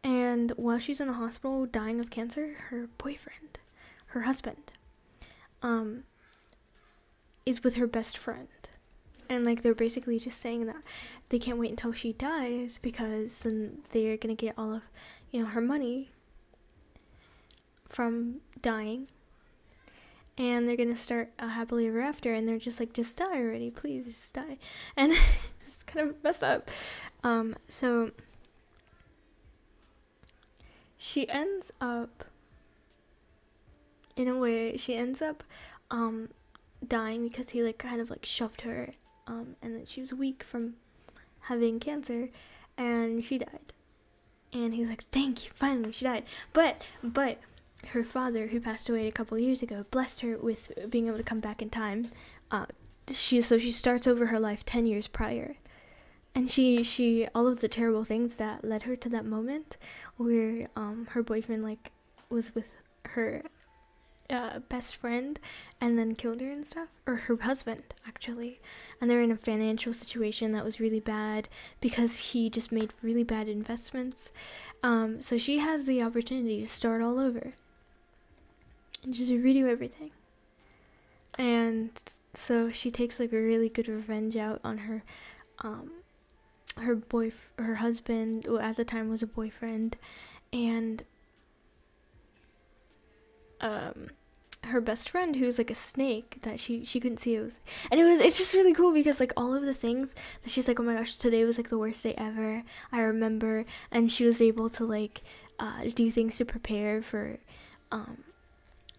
And while she's in the hospital dying of cancer, her boyfriend, her husband, is with her best friend. And like they're basically just saying that they can't wait until she dies because then they're gonna get all of, her money from dying. And they're gonna start a happily ever after, and they're just like, just die already, please, just die. And it's kind of messed up. So she ends up, in a way, dying because he like kind of like shoved her, and that she was weak from having cancer, and she died. And he was like, thank you, finally she died. But her father, who passed away a couple years ago, blessed her with being able to come back in time. She starts over her life 10 years prior. And she all of the terrible things that led her to that moment where her boyfriend like was with her best friend and then killed her and stuff, or her husband actually, and they're in a financial situation that was really bad because he just made really bad investments. So she has the opportunity to start all over and just redo everything. And so she takes like a really good revenge out on her her husband, who at the time was a boyfriend, and her best friend, who's like a snake that she couldn't see. It's just really cool because like all of the things that she's like, oh my gosh, today was like the worst day ever, I remember, and she was able to like do things to prepare for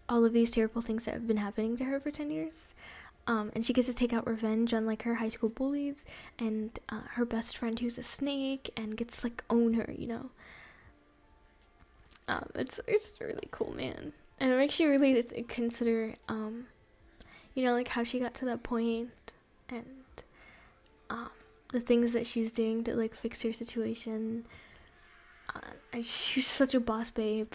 all of these terrible things that have been happening to her for 10 years. And she gets to take out revenge on like her high school bullies and her best friend who's a snake, and gets like own her, It's really cool, man. And it makes you really consider, like how she got to that point, and the things that she's doing to like fix her situation. And she's such a boss babe.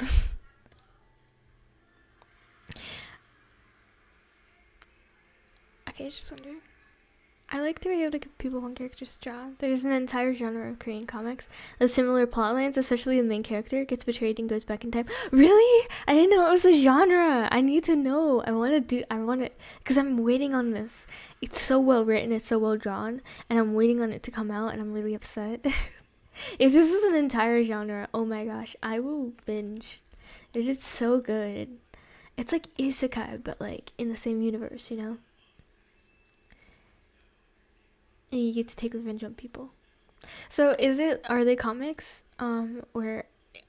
Okay, I was just wondering. I like to be able to give people one characters to draw. There's an entire genre of Korean comics of similar plotlines, especially the main character gets betrayed and goes back in time. Really? I didn't know it was a genre. I need to know. I want it, because I'm waiting on this. It's so well written, it's so well drawn, and I'm waiting on it to come out, and I'm really upset. If this is an entire genre, oh my gosh, I will binge. It's just so good. It's like isekai, but like in the same universe, And you get to take revenge on people. So are they comics? Or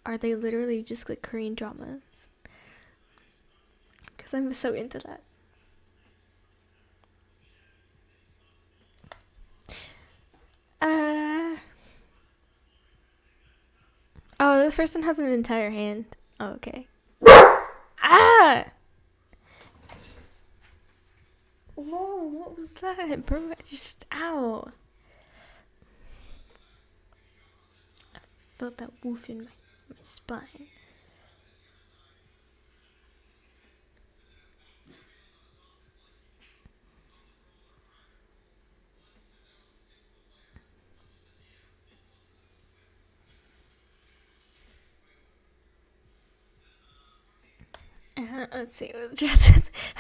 are they literally just like Korean dramas? Because I'm so into that. Oh, this person has an entire hand. Oh, okay. Ah! Whoa, what was that, bro? Ow. I felt that woof in my spine. Let's see.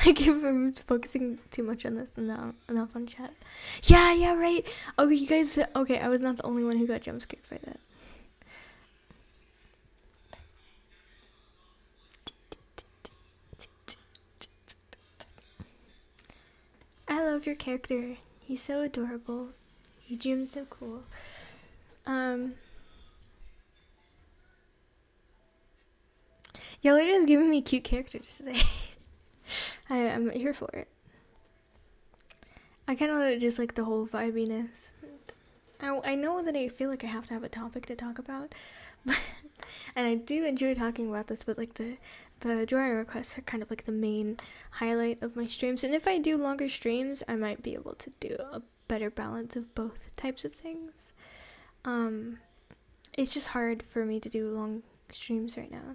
I keep focusing too much on this and not enough on chat. Yeah, right. Oh, you guys. Okay, I was not the only one who got jump scared by that. I love your character. He's so adorable. Yuji's so cool. Y'all are just giving me cute characters today. I'm here for it. I kind of just like the whole vibiness. I know that I feel like I have to have a topic to talk about, but, and I do enjoy talking about this, but like the drawing requests are kind of like the main highlight of my streams. And if I do longer streams, I might be able to do a better balance of both types of things. It's just hard for me to do long streams right now.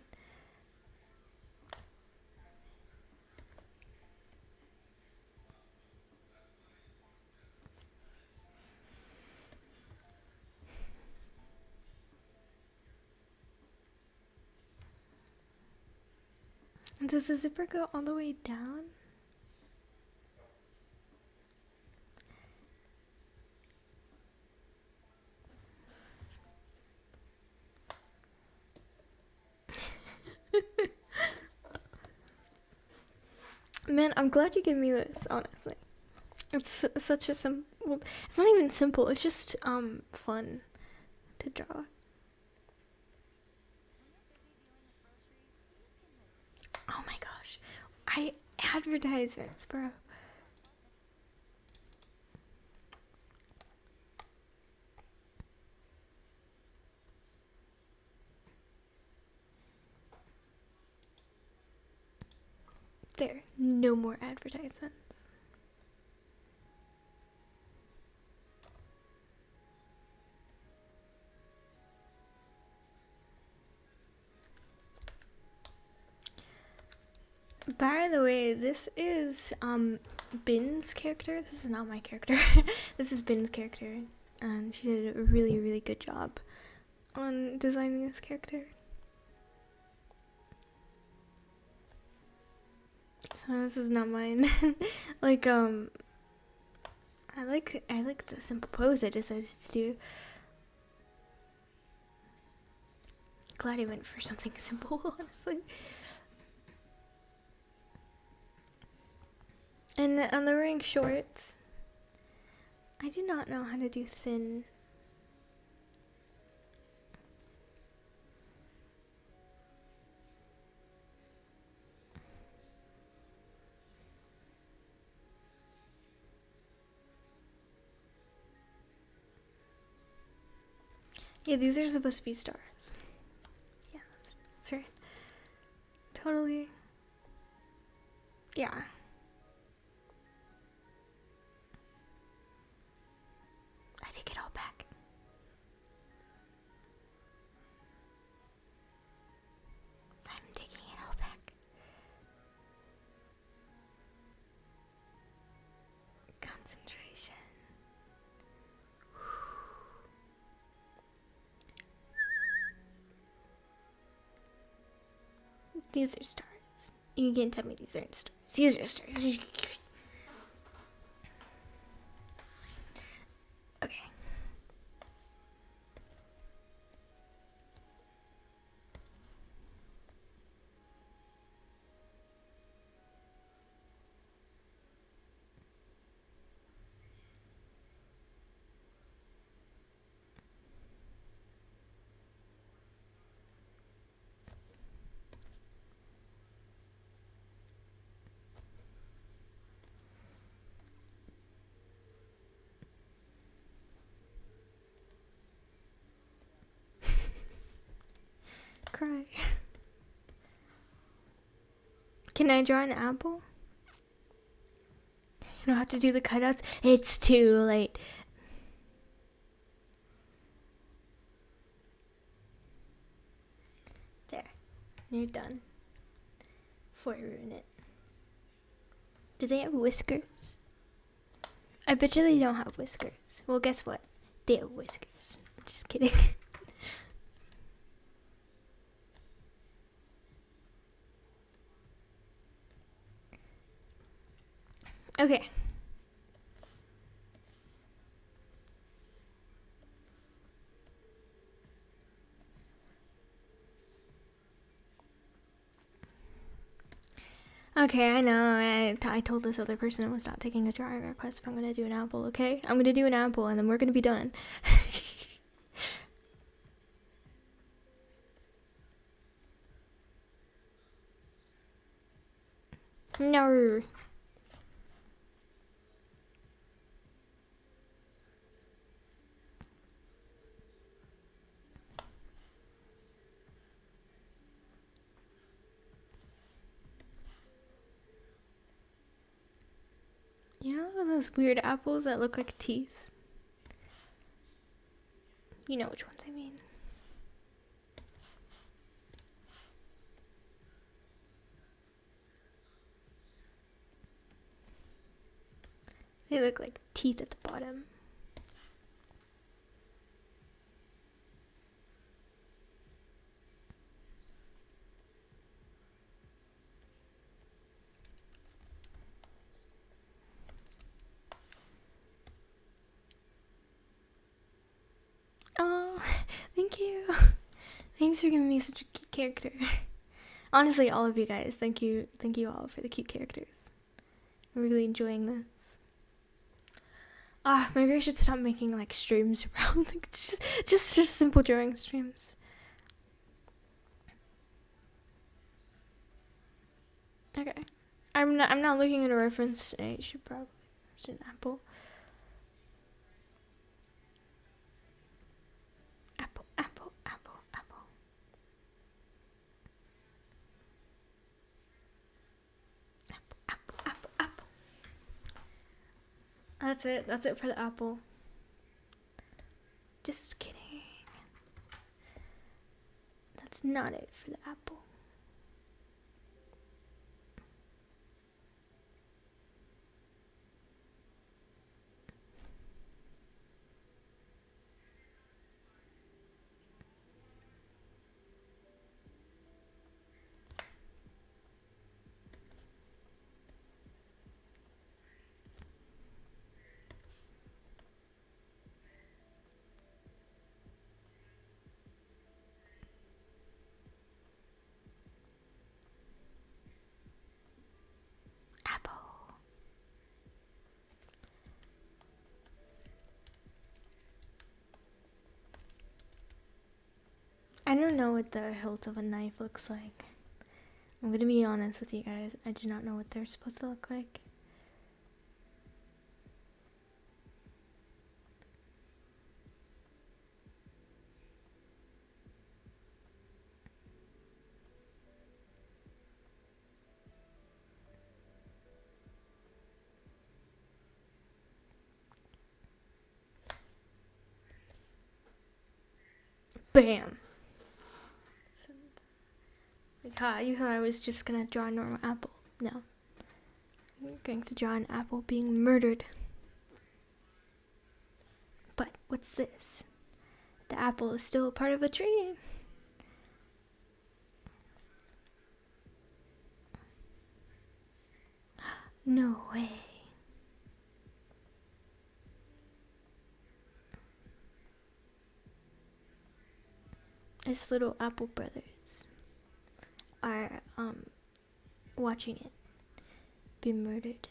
Does the zipper go all the way down? Man, I'm glad you gave me this, honestly. It's such a simple, it's not even simple, it's just fun to draw. Oh my gosh. Advertisements, bro. There, no more advertisements. By the way, this is Bin's character. This is not my character. This is Bin's character, and she did a really, really good job on designing this character. So this is not mine. Like I like the simple pose I decided to do. Glad I went for something simple, honestly. And on the wearing shorts, I do not know how to do thin. Yeah, these are supposed to be stars. Yeah, that's right. Totally. Yeah. I take it all back. I'm taking it all back. Concentration. These are stars. You can't tell me these aren't stars. These are stars. Okay. Cry. Can I draw an apple? I don't have to do the cutouts. It's too late. There. You're done. Before I ruin it. Do they have whiskers? I bet you they don't have whiskers. Well, guess what? They have whiskers. Just kidding. Okay. Okay, I know. I told this other person I was not taking a drawing request, but I'm gonna do an apple, okay? I'm gonna do an apple and then we're gonna be done. No. You know those weird apples that look like teeth? You know which ones I mean. They look like teeth at the bottom. thanks for giving me such a cute character. Honestly, all of you guys, thank you all for the cute characters. I'm really enjoying this. Maybe I should stop making like streams around like just simple drawing streams. Okay, I'm not looking at a reference. I should probably. It's an apple. Apple, apple, apple, apple. Apple, apple, apple, apple. That's it for the apple. Just kidding. That's not it for the apple. Apple. I don't know what the hilt of a knife looks like. I'm gonna be honest with you guys. I do not know what they're supposed to look like. Bam! Like, you thought I was just gonna draw a normal apple. No. I'm going to draw an apple being murdered. But what's this? The apple is still a part of a tree. No way. His little apple brothers are watching it be murdered.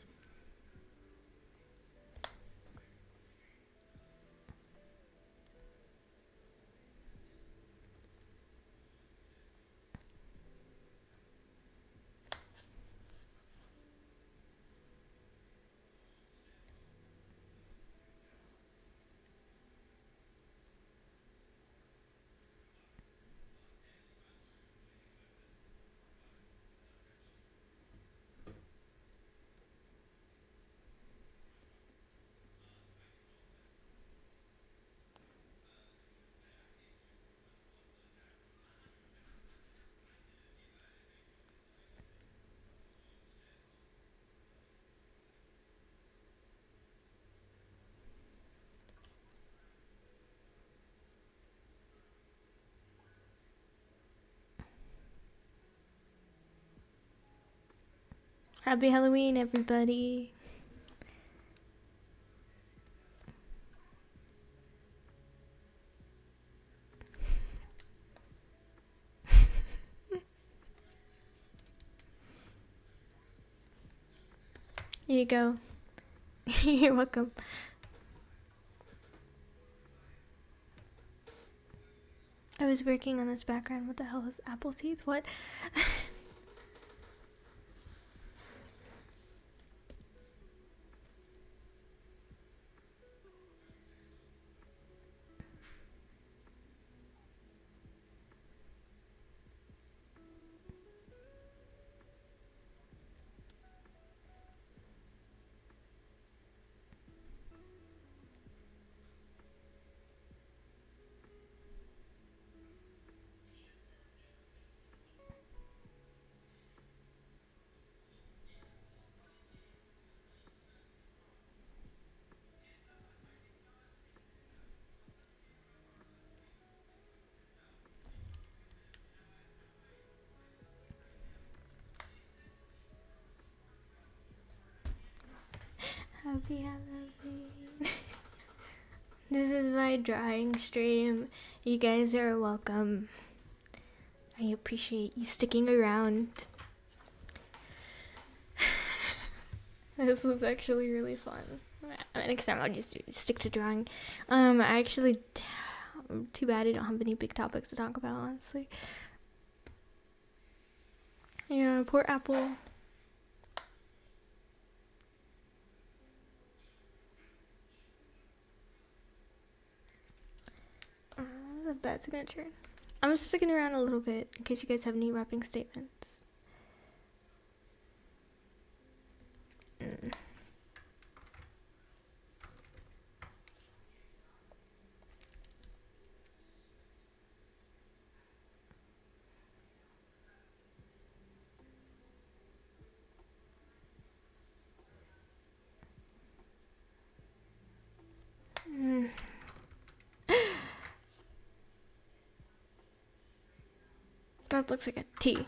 Happy Halloween, everybody. Here you go. You're welcome. I was working on this background. What the hell is apple teeth? What? Happy Halloween. This is my drawing stream. You guys are welcome. I appreciate you sticking around. This was actually really fun. Next time I'll just stick to drawing. I actually, too bad I don't have any big topics to talk about, honestly. Yeah, poor Apple. That's a bad signature. I'm just sticking around a little bit in case you guys have any wrapping statements. That looks like a T.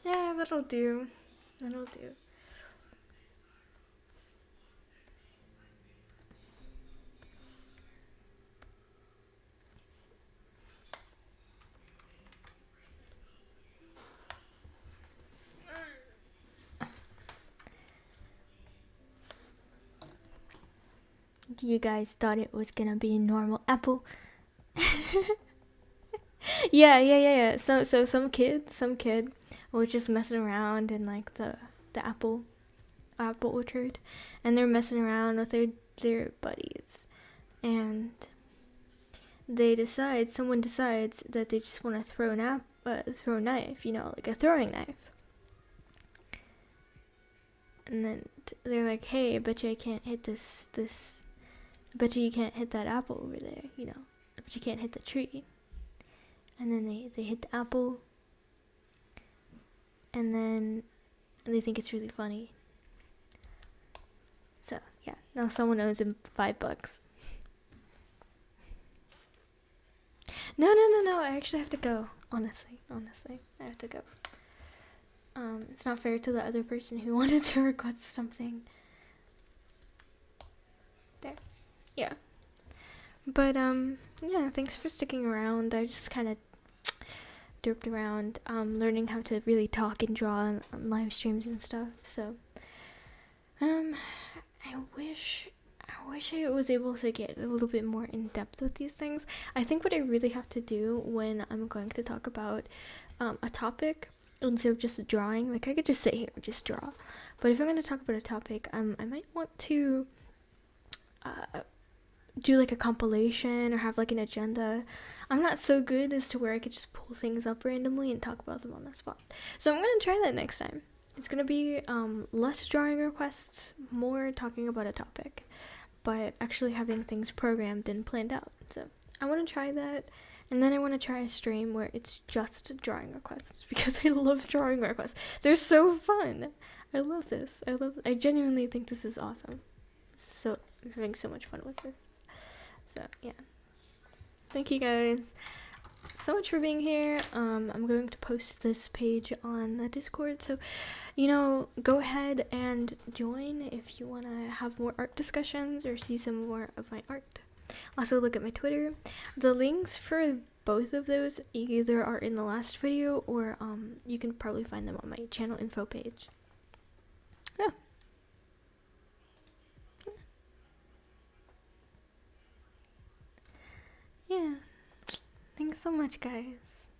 Yeah, that'll do. That'll do. You guys thought it was gonna be a normal Apple. Yeah. So some kid was just messing around in like the apple orchard, and they're messing around with their buddies, and someone decides that they just want to throw a knife, like a throwing knife. And then they're like, "Hey, I bet you I can't hit this. I bet you can't hit that apple over there. I bet you can't hit the tree." And then they hit the apple, and then they think it's really funny. So yeah, now someone owes him $5. No. I actually have to go. Honestly, I have to go. It's not fair to the other person who wanted to request something. There. Yeah. But, yeah, thanks for sticking around. I just kind of derped around, learning how to really talk and draw on live streams and stuff. So, I wish I was able to get a little bit more in depth with these things. I think what I really have to do when I'm going to talk about a topic, instead of just drawing, like I could just sit here and just draw. But if I'm going to talk about a topic, I might want to do like a compilation or have like an agenda. I'm not so good as to where I could just pull things up randomly and talk about them on the spot. So I'm going to try that next time. It's going to be less drawing requests, more talking about a topic, but actually having things programmed and planned out. So I want to try that, and then I want to try a stream where it's just drawing requests, because I love drawing requests. They're so fun. I love this. I genuinely think this is awesome. I'm having so much fun with this. So yeah. Thank you guys so much for being here. I'm going to post this page on the Discord, so go ahead and join if you want to have more art discussions or see some more of my art. Also look at my Twitter. The links for both of those either are in the last video, or you can probably find them on my channel info page. Yeah. Yeah. Thanks so much, guys.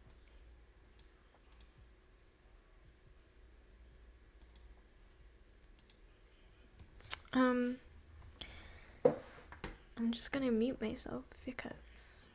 I'm just gonna mute myself because